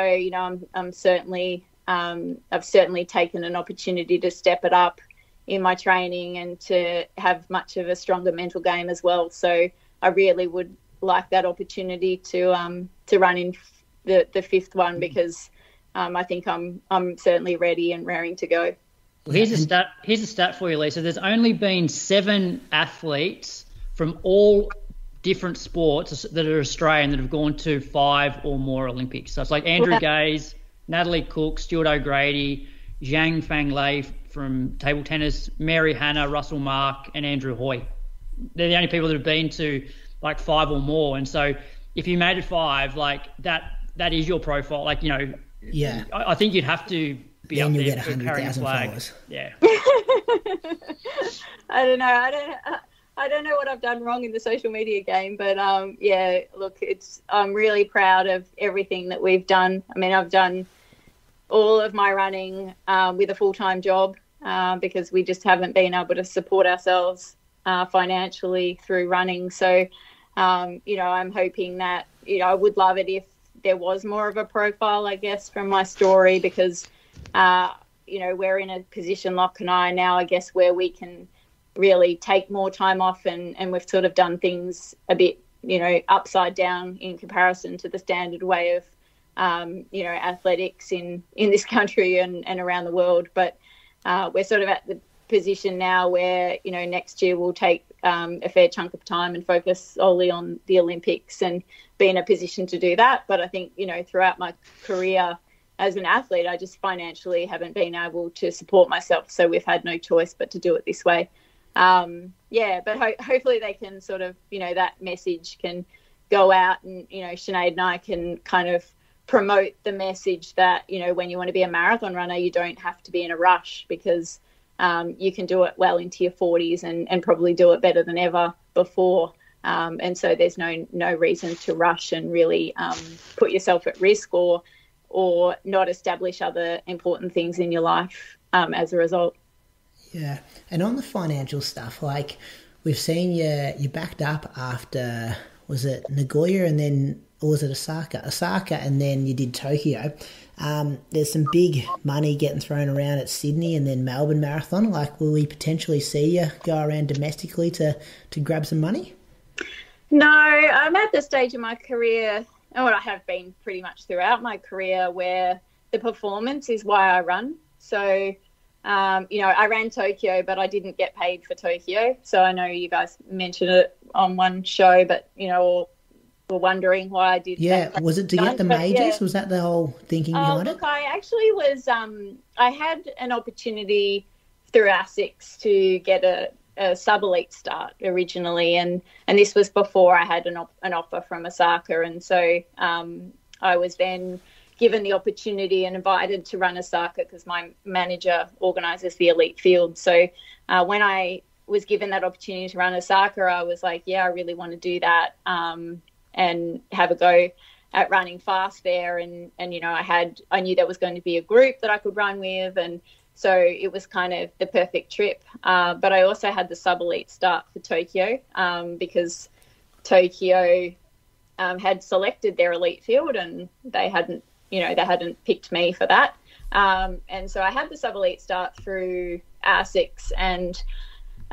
S5: I'm certainly I've certainly taken an opportunity to step it up in my training and to have much of a stronger mental game as well. So I really would like that opportunity to run in the 5th one, because I think I'm certainly ready and raring to go.
S1: Well, here's a stat for you, Lisa. There's only been 7 athletes from all different sports that are Australian that have gone to 5 or more Olympics. So it's like Andrew Gaze, Natalie Cook, Stuart O'Grady, Zhang Fang Lei from table tennis, Mary Hannah, Russell Mark, and Andrew Hoy. They're the only people that have been to like 5 or more. And so if you made it 5, like that is your profile. Like,
S3: yeah,
S1: I think you'd have to be
S3: then
S1: up
S3: you'll
S1: there
S3: get
S1: for carrying a
S3: 100,000
S1: flag.
S3: followers.
S1: Yeah.
S5: I don't know. I don't know what I've done wrong in the social media game, but look, I'm really proud of everything that we've done. I mean, I've done all of my running with a full-time job because we just haven't been able to support ourselves financially through running. So, I'm hoping that, I would love it if there was more of a profile, I guess, from my story, because, we're in a position, Locke and I now, I guess, where we can really take more time off, and we've sort of done things a bit, upside down in comparison to the standard way of, athletics in this country and around the world. But we're sort of at the position now where, next year we'll take a fair chunk of time and focus solely on the Olympics and be in a position to do that. But I think, throughout my career as an athlete, I just financially haven't been able to support myself. So we've had no choice but to do it this way. But hopefully they can sort of, that message can go out, and, Sinead and I can kind of promote the message that, when you want to be a marathon runner, you don't have to be in a rush, because you can do it well into your 40s and probably do it better than ever before. And so there's no reason to rush and really put yourself at risk or not establish other important things in your life as a result.
S3: Yeah, and on the financial stuff, like we've seen you backed up after, was it Nagoya and then, or was it Osaka, and then you did Tokyo. There's some big money getting thrown around at Sydney and then Melbourne Marathon. Like, will we potentially see you go around domestically to grab some money?
S5: No, I'm at the stage of my career, and what I have been pretty much throughout my career, where the performance is why I run. So, I ran Tokyo, but I didn't get paid for Tokyo. So I know you guys mentioned it on one show, but, or were wondering why I did that.
S3: Yeah, was it to get the majors? Yeah. Was that the whole thinking behind it?
S5: I actually was, I had an opportunity through ASICS to get a sub-elite start originally, and this was before I had an offer from Osaka, and so I was then given the opportunity and invited to run Osaka because my manager organises the elite field. So when I was given that opportunity to run Osaka, I was like, yeah, I really want to do that. and have a go at running fast there. And you know, I knew there was going to be a group that I could run with, and so it was kind of the perfect trip. But I also had the sub-elite start for Tokyo because Tokyo had selected their elite field, and they hadn't picked me for that. And so I had the sub-elite start through ASICS, and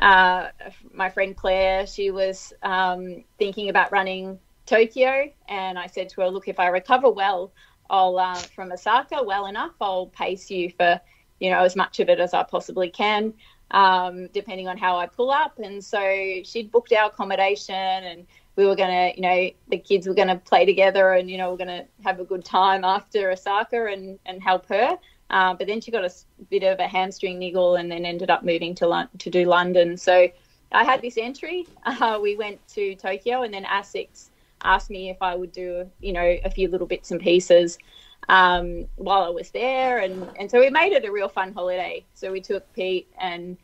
S5: my friend Claire, she was thinking about running Tokyo, and I said to her, look, if I recover well, I'll from Osaka well enough, I'll pace you for, you know, as much of it as I possibly can, depending on how I pull up. And so she'd booked our accommodation, and we were going to, you know, the kids were going to play together, and, you know, we're going to have a good time after Osaka and help her. But then she got a bit of a hamstring niggle and then ended up moving to do London. So I had this entry. We went to Tokyo, and then ASICS asked me if I would do, you know, a few little bits and pieces while I was there. And so we made it a real fun holiday. So we took Pete and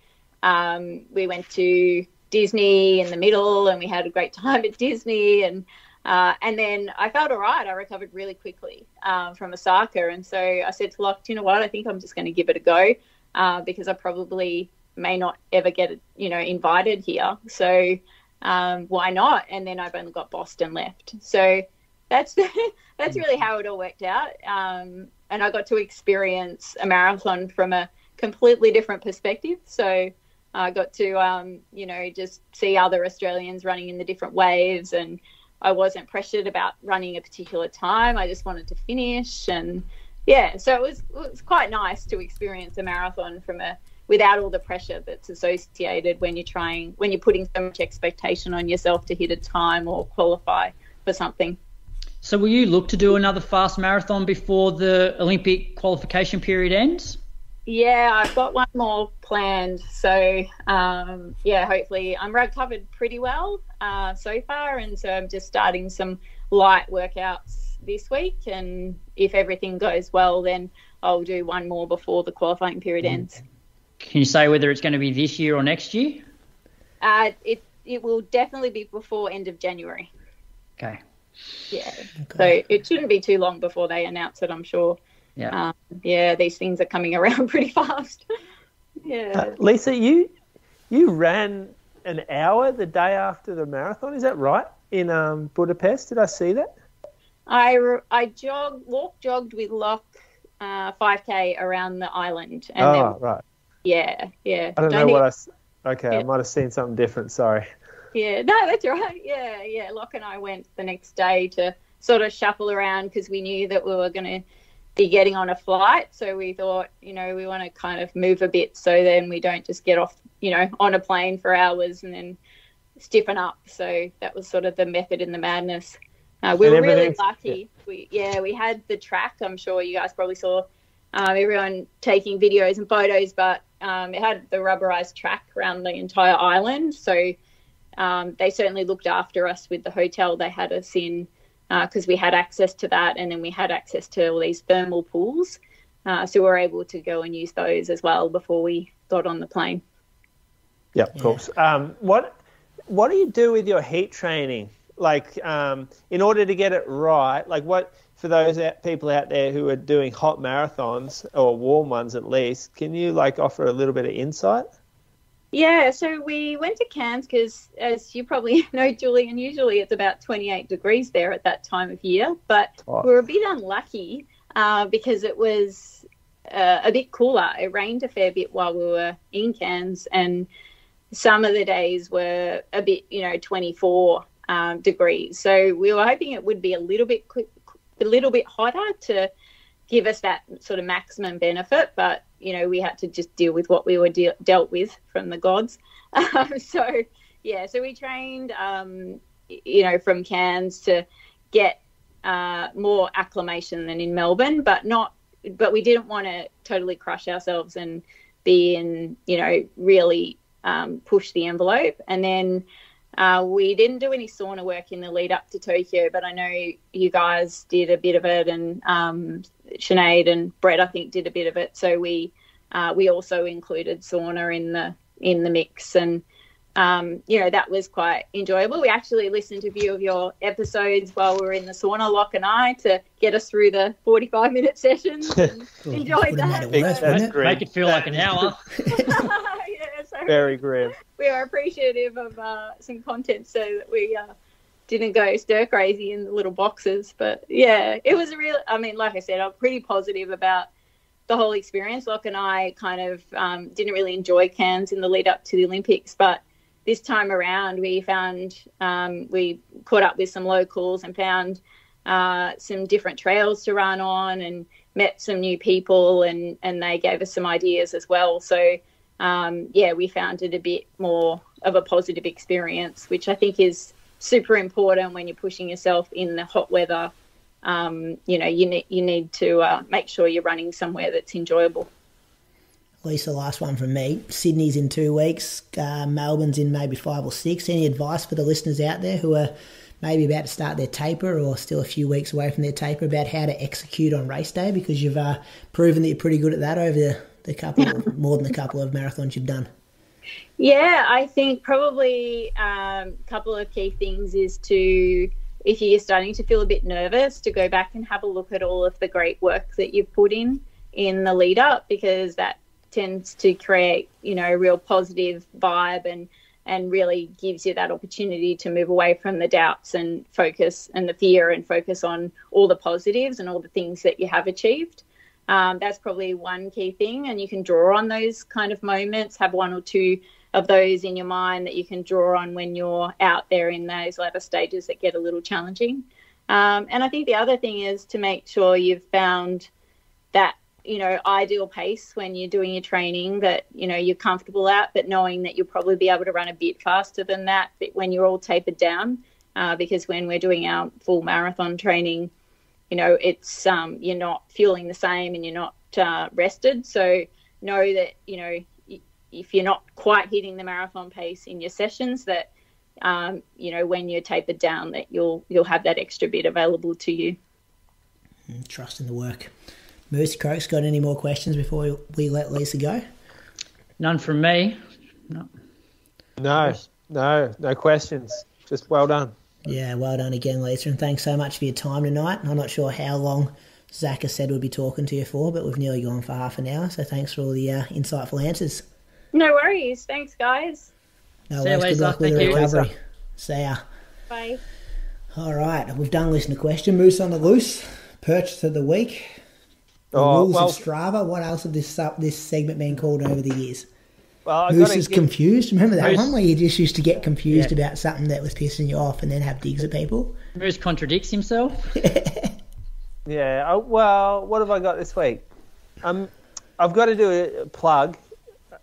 S5: we went to Disney in the middle, and we had a great time at Disney. And then I felt all right. I recovered really quickly from Osaka. And so I said to Locke, you know what, I think I'm just going to give it a go because I probably may not ever get, you know, invited here. So why not? And then I've only got Boston left. So that's really how it all worked out. And I got to experience a marathon from a completely different perspective. So I got to, you know, just see other Australians running in the different waves, and I wasn't pressured about running a particular time. I just wanted to finish. And yeah, so it was quite nice to experience a marathon without all the pressure that's associated when you're putting so much expectation on yourself to hit a time or qualify for something.
S1: So will you look to do another fast marathon before the Olympic qualification period ends?
S5: Yeah, I've got one more planned. So, hopefully I'm recovered pretty well so far. And so I'm just starting some light workouts this week. And if everything goes well, then I'll do one more before the qualifying period ends.
S1: Can you say whether it's going to be this year or next year?
S5: It will definitely be before end of January.
S1: Okay.
S5: Yeah. Okay. So it shouldn't be too long before they announce it, I'm sure.
S1: Yeah.
S5: These things are coming around pretty fast. Yeah.
S4: Lisa, you ran an hour the day after the marathon, is that right? In Budapest, did I see that?
S5: I jogged with Locke 5K around the island. And
S4: right.
S5: Yeah.
S4: I don't know what I might have seen something different, sorry.
S5: Yeah, no, that's right. Yeah. Locke and I went the next day to sort of shuffle around because we knew that we were going to be getting on a flight. So we thought, you know, we want to kind of move a bit so then we don't just get off, you know, on a plane for hours and then stiffen up. So that was sort of the method in the madness. We were really lucky. We had the track. I'm sure you guys probably saw everyone taking videos and photos, but it had the rubberized track around the entire island. So they certainly looked after us with the hotel they had us in because we had access to that, and then we had access to all these thermal pools. So we were able to go and use those as well before we got on the plane.
S4: Yeah, of course. What do you do with your heat training? Like, in order to get it right, like what, for those people out there who are doing hot marathons or warm ones at least, can you like offer a little bit of insight?
S5: Yeah, so we went to Cairns because, as you probably know, Julian, usually it's about 28 degrees there at that time of year. But we were a bit unlucky because it was a bit cooler. It rained a fair bit while we were in Cairns, and some of the days were a bit, 24 degrees. So we were hoping it would be a little bit hotter to give us that sort of maximum benefit, but we had to just deal with what we were dealt with from the gods. So we trained from Cairns to get more acclimation than in Melbourne, but we didn't want to totally crush ourselves and be in really push the envelope. And then we didn't do any sauna work in the lead up to Tokyo, but I know you guys did a bit of it, and Sinead and Brett, I think, did a bit of it. So we also included sauna in the mix, and that was quite enjoyable. We actually listened to a few of your episodes while we were in the sauna, Locke and I, to get us through the 45-minute sessions. And enjoyed that.
S1: Make it feel like an hour.
S5: So
S4: very grim.
S5: We are appreciative of some content so that we didn't go stir crazy in the little boxes. But yeah, it was like I said, I'm pretty positive about the whole experience. Locke and I kind of didn't really enjoy Cairns in the lead up to the Olympics, but this time around we found we caught up with some locals and found some different trails to run on and met some new people, and they gave us some ideas as well. So we found it a bit more of a positive experience, which I think is super important when you're pushing yourself in the hot weather. You need to make sure you're running somewhere that's enjoyable.
S3: Lisa, last one from me. Sydney's in 2 weeks. Melbourne's in maybe 5 or 6. Any advice for the listeners out there who are maybe about to start their taper or still a few weeks away from their taper about how to execute on race day? Because you've proven that you're pretty good at that over the couple, more than a couple of marathons you've done.
S5: Yeah, I think probably a couple of key things is to, if you're starting to feel a bit nervous, to go back and have a look at all of the great work that you've put in the lead up, because that tends to create, a real positive vibe and really gives you that opportunity to move away from the doubts and focus and the fear and focus on all the positives and all the things that you have achieved. That's probably one key thing, and you can draw on those kind of moments, have 1 or 2 of those in your mind that you can draw on when you're out there in those latter stages that get a little challenging. And I think the other thing is to make sure you've found that, ideal pace when you're doing your training that, you're comfortable at, but knowing that you'll probably be able to run a bit faster than that when you're all tapered down, because when we're doing our full marathon training, it's you're not fueling the same and you're not rested. So know that, if you're not quite hitting the marathon pace in your sessions, that, when you're tapered down, that you'll have that extra bit available to you.
S3: Trust in the work. Moose, Croaks, got any more questions before we let Lisa go?
S1: None from me.
S4: No questions. Just well done.
S3: Yeah, well done again, Lisa, and thanks so much for your time tonight. I'm not sure how long Zach has said we'll be talking to you for, but we've nearly gone for half an hour, so thanks for all the insightful answers.
S5: No worries. Thanks, guys.
S3: No worries. Good luck with the recovery. See ya.
S5: Bye.
S3: All right, we've done listener question. Moose on the loose. Purchase of the week. The rules of Strava. What else have this segment been called over the years?
S4: Well,
S3: Moose is confused. Remember that one where you just used to get confused about something that was pissing you off and then have digs at people?
S1: Moose contradicts himself.
S4: Yeah. Well, what have I got this week? I've got to do a plug.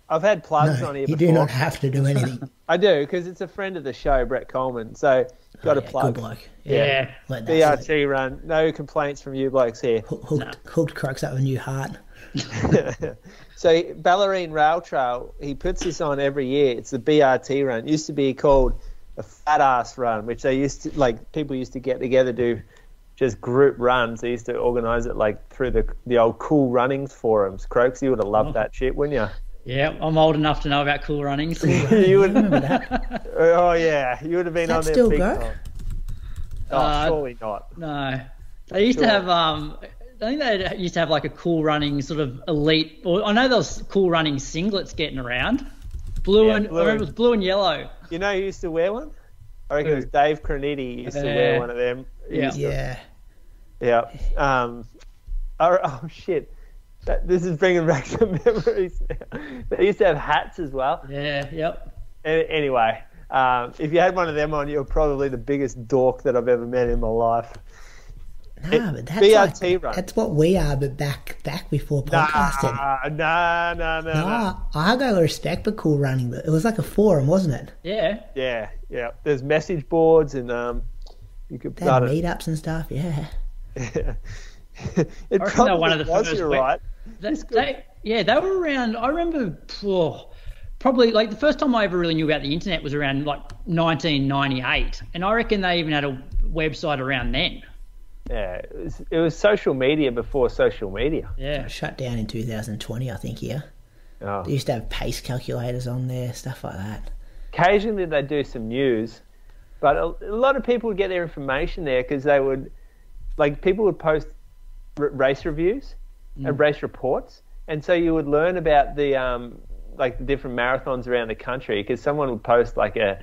S4: I've had plugs on here before.
S3: You do not have to do anything.
S4: I do, because it's a friend of the show, Brett Coleman. So, got a plug.
S3: Good bloke.
S1: Yeah.
S4: BRT run. No complaints from you blokes here.
S3: Hooked Crux up with a new heart.
S4: So, Ballerine Rail Trail, he puts this on every year. It's the BRT run. It used to be called a fat ass run, which they used to, people used to get together, do just group runs. They used to organise it, through the old Cool Runnings forums. Croaks, you would have loved that shit, wouldn't you?
S1: Yeah, I'm old enough to know about Cool Runnings.
S4: You would
S3: remember that?
S4: Oh yeah, you would have been on there.
S3: Still
S4: big
S3: go?
S4: time. Oh, surely not.
S1: No, they used to have. I think they used to have a Cool Running sort of elite. Or I know there was Cool Running singlets getting around. I remember it was blue and yellow.
S4: You know who used to wear one? I reckon it was Dave Croniti used to wear one of them.
S3: Yeah.
S4: Oh shit. This is bringing back some memories. They used to have hats as well.
S1: Yeah, yep.
S4: Anyway, if you had one of them on, you're probably the biggest dork that I've ever met in my life.
S3: But that's
S4: BRT run.
S3: That's what we are, but back before podcasting.
S4: Nah.
S3: I got respect for Cool Running, but it was like a forum, wasn't it?
S1: Yeah.
S4: Yeah. There's message boards and you could
S3: they had meetups and stuff. Yeah.
S4: It probably
S1: one of the
S4: was.
S1: first.
S4: You're right.
S1: They were around. I remember probably the first time I ever really knew about the internet was around 1998, and I reckon they even had a website around then.
S4: Yeah, it was social media before social media.
S1: Yeah,
S3: shut down in 2020, I think. Here, they used to have pace calculators on there, stuff like that.
S4: occasionally they do some news, but a lot of people would get their information there because they would, like, people would post race reviews and race reports, and so you would learn about the like the different marathons around the country because someone would post like a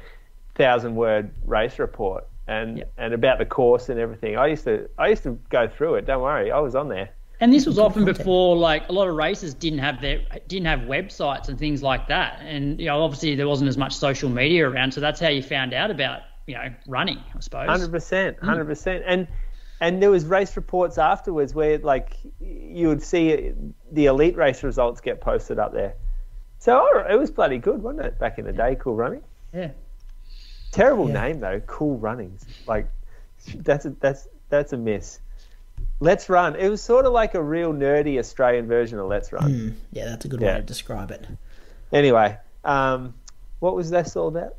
S4: 1,000-word race report and about the course and everything. I used to go through it. Don't worry, I was on there.
S1: And this was often before, like, a lot of races didn't have websites and things like that. And, you know, obviously there wasn't as much social media around, so that's how you found out about, you know, running, I suppose.
S4: 100%. And there was race reports afterwards where, like, you would see the elite race results get posted up there. So it was bloody good, wasn't it, back in the day, Cool Running?
S1: Yeah.
S4: Terrible name, though, Cool Runnings. Like, that's a miss. Let's Run. It was sort of like a real nerdy Australian version of Let's Run.
S3: Yeah, that's a good way to describe it.
S4: Anyway, what was this all about?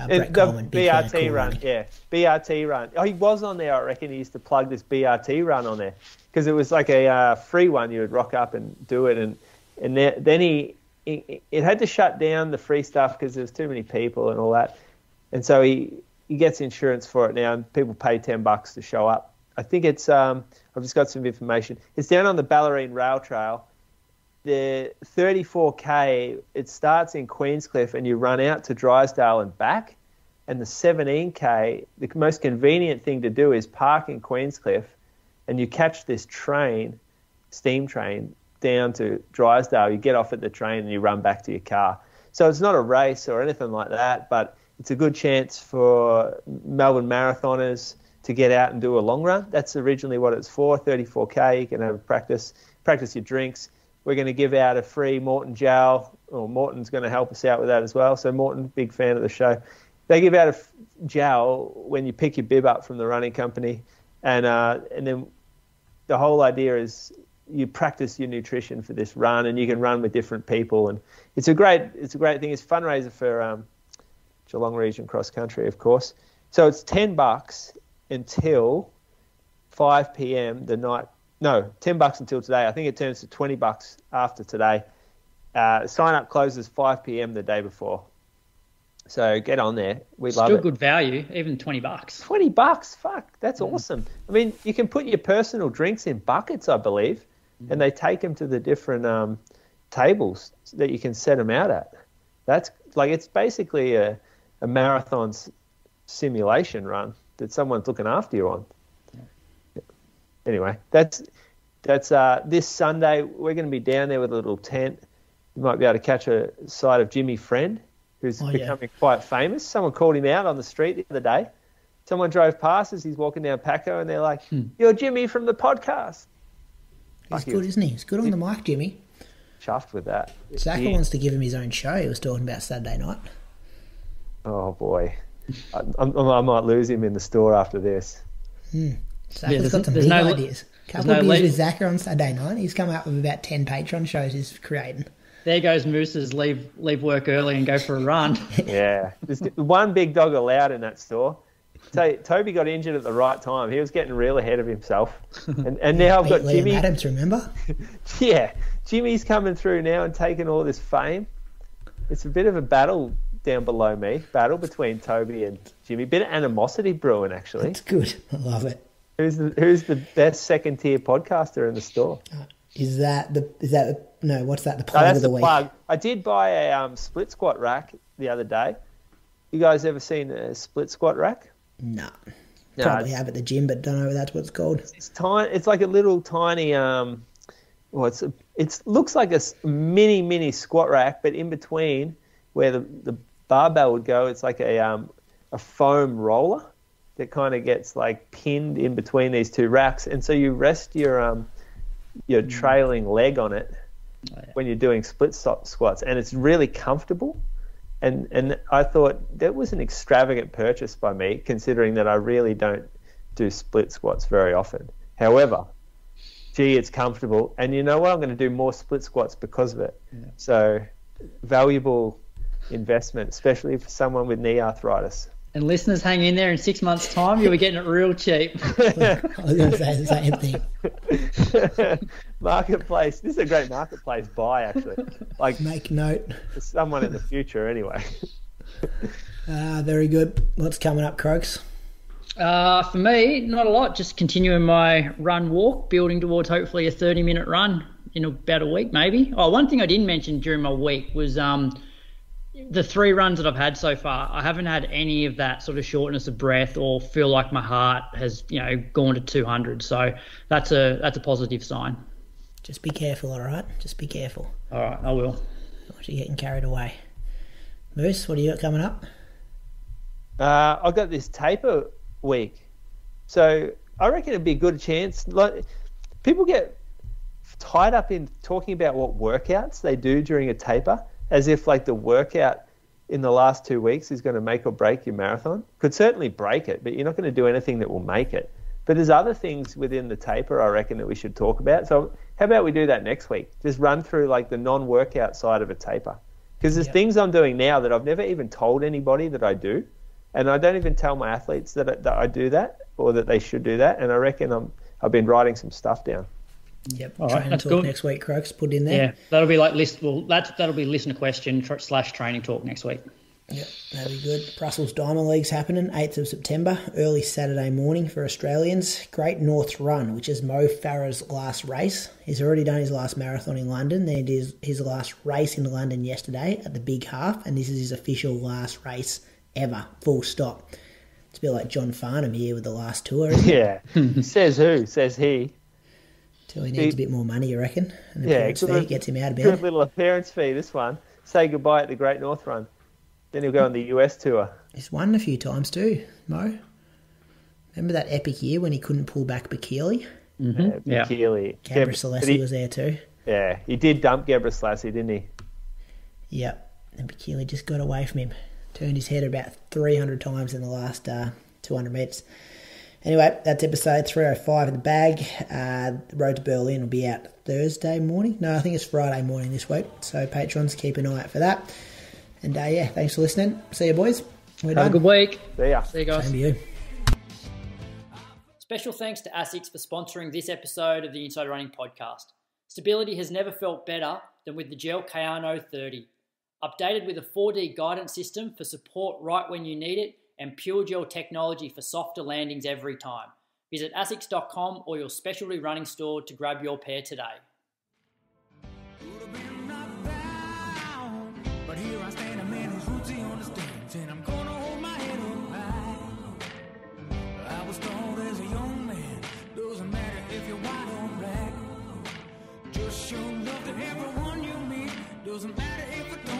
S3: Brett Coleman,
S4: the BRT run. Yeah, BRT run. Oh, he was on there, I reckon. He used to plug this BRT run on there because it was like a free one. You would rock up and do it, and then it had to shut down the free stuff because there was too many people and all that. And so he gets insurance for it now, and people pay $10 to show up. I think it's I've just got some information. It's down on the Ballerine Rail Trail. The 34K, it starts in Queenscliff and you run out to Drysdale and back. And the 17K, the most convenient thing to do is park in Queenscliff and you catch this train, steam train, down to Drysdale. You get off at the train and you run back to your car. So it's not a race or anything like that, but it's a good chance for Melbourne marathoners to get out and do a long run. That's originally what it's for, 34K. You can have a practice your drinks. We're going to give out a free Morton gel. Or Morton's going to help us out with that as well. So Morton, big fan of the show. They give out a gel when you pick your bib up from the running company. And then the whole idea is you practice your nutrition for this run and you can run with different people. And it's a great thing. It's a fundraiser for Geelong Region Cross Country, of course. So it's $10 until 5 p.m. the night. No, $10 until today. I think it turns to $20 after today. Sign up closes 5 p.m. the day before. So get on there. We love it.
S1: Still good value, even $20.
S4: $20, fuck, that's awesome. I mean, you can put your personal drinks in buckets, I believe, and they take them to the different tables that you can set them out at. That's like, it's basically a marathon simulation run that someone's looking after you on. Anyway, that's this Sunday. We're going to be down there with a little tent. You might be able to catch a sight of Jimmy Friend, who's becoming quite famous. Someone called him out on the street the other day. Someone drove past as he's walking down Paco, and they're like, "You're Jimmy from the podcast."
S3: He's good, isn't he? He's good on the mic, Jimmy.
S4: Chuffed with that.
S3: Zachary wants to give him his own show. He was talking about Saturday night.
S4: Oh boy, I might lose him in the store after this.
S3: Zach's got some big ideas. Couple of beers with Zachary on Saturday night. He's come up with about 10 Patreon shows he's creating.
S1: There goes Moose's leave work early and go for a run.
S4: Yeah. There's one big dog allowed in that store. Toby got injured at the right time. He was getting real ahead of himself. And now I've got Jimmy.
S3: Adams, remember?
S4: Yeah. Jimmy's coming through now and taking all this fame. It's a bit of a battle down below me. Battle between Toby and Jimmy. Bit of animosity brewing, actually.
S3: That's good. I love it.
S4: Who's the best second tier podcaster in the store?
S3: What's that? The plug of the week?
S4: Plug. I did buy a split squat rack the other day. You guys ever seen a split squat rack?
S3: No. Probably have at the gym, but don't know if that's what it's called.
S4: It's tiny. It's like a little tiny. It looks like a mini squat rack, but in between where the barbell would go, it's like a foam roller that kind of gets like pinned in between these two racks, and so you rest your trailing leg on it when you're doing split squats, and it's really comfortable. And I thought that was an extravagant purchase by me, considering that I really don't do split squats very often. However, it's comfortable, and you know what? I'm going to do more split squats because of it. Yeah. So valuable investment, especially for someone with knee arthritis.
S1: And listeners, hang in there. In 6 months' time, you'll be getting it real cheap.
S3: I was going to say the same thing.
S4: Marketplace. This is a great marketplace buy, actually. Like,
S3: make note.
S4: For someone in the future, anyway.
S3: Very good. What's coming up, Croaks?
S1: For me, not a lot. Just continuing my run walk, building towards hopefully a 30-minute run in about a week, maybe. Oh, one thing I didn't mention during my week was the 3 runs that I've had so far. I haven't had any of that sort of shortness of breath or feel like my heart has, gone to 200. So that's a positive sign.
S3: Just be careful, all right? Just be careful.
S1: All right, I will.
S3: Not you getting carried away. Moose, what do you got coming up?
S4: I've got this taper week. So I reckon it'd be a good chance. Like, people get tied up in talking about what workouts they do during a taper, as if like the workout in the last 2 weeks is going to make or break your marathon. Could certainly break it, but you're not going to do anything that will make it. But there's other things within the taper I reckon that we should talk about. So how about we do that next week? Just run through like the non-workout side of a taper. Because there's things I'm doing now that I've never even told anybody that I do. And I don't even tell my athletes that I do that or that they should do that. And I reckon I've been writing some stuff down.
S3: Yep.
S1: All right, that's good.
S3: Next week, Croaks, put in there.
S1: Yeah, that'll be like that'll be listener question / training talk next week.
S3: Yep, that'll be good. Brussels Diamond League's happening 8th of September, early Saturday morning for Australians. Great North Run, which is Mo Farah's last race. He's already done his last marathon in London. Then he did his last race in London yesterday at the Big Half, and this is his official last race ever, full stop. It's a bit like John Farnham here with the last tour, isn't it?
S4: Yeah. Says who? Says he.
S3: Till he needs a bit more money, you reckon? And fee gets him out of bed.
S4: Good little appearance fee, this one. Say goodbye at the Great North Run. Then he'll go on the US tour.
S3: He's won a few times too, Mo. Remember that epic year when he couldn't pull back Bekele?
S1: Mm-hmm. Yeah.
S4: Bekele.
S3: Gebrselassie was there too.
S4: Yeah, he did dump Gebrselassie, didn't he?
S3: Yep. And Bekele just got away from him. Turned his head about 300 times in the last 200 metres. Anyway, that's episode 305 in the bag. The Road to Berlin will be out Thursday morning. No, I think it's Friday morning this week. So patrons, keep an eye out for that. And thanks for listening. See you, boys. We're done.
S1: Have a good week.
S4: See ya.
S1: See you guys.
S3: Same to you.
S1: Special thanks to ASICS for sponsoring this episode of the Inside Running Podcast. Stability has never felt better than with the Gel Kayano 30. Updated with a 4D guidance system for support right when you need it, and Pure Gel technology for softer landings every time. Visit asics.com or your specialty running store to grab your pair today.
S2: But here I stand, a man whose roots he understands, and I'm gonna hold my head up high. I was told as a young man, doesn't matter if you're white or black. Just show love to everyone you meet, doesn't matter if it's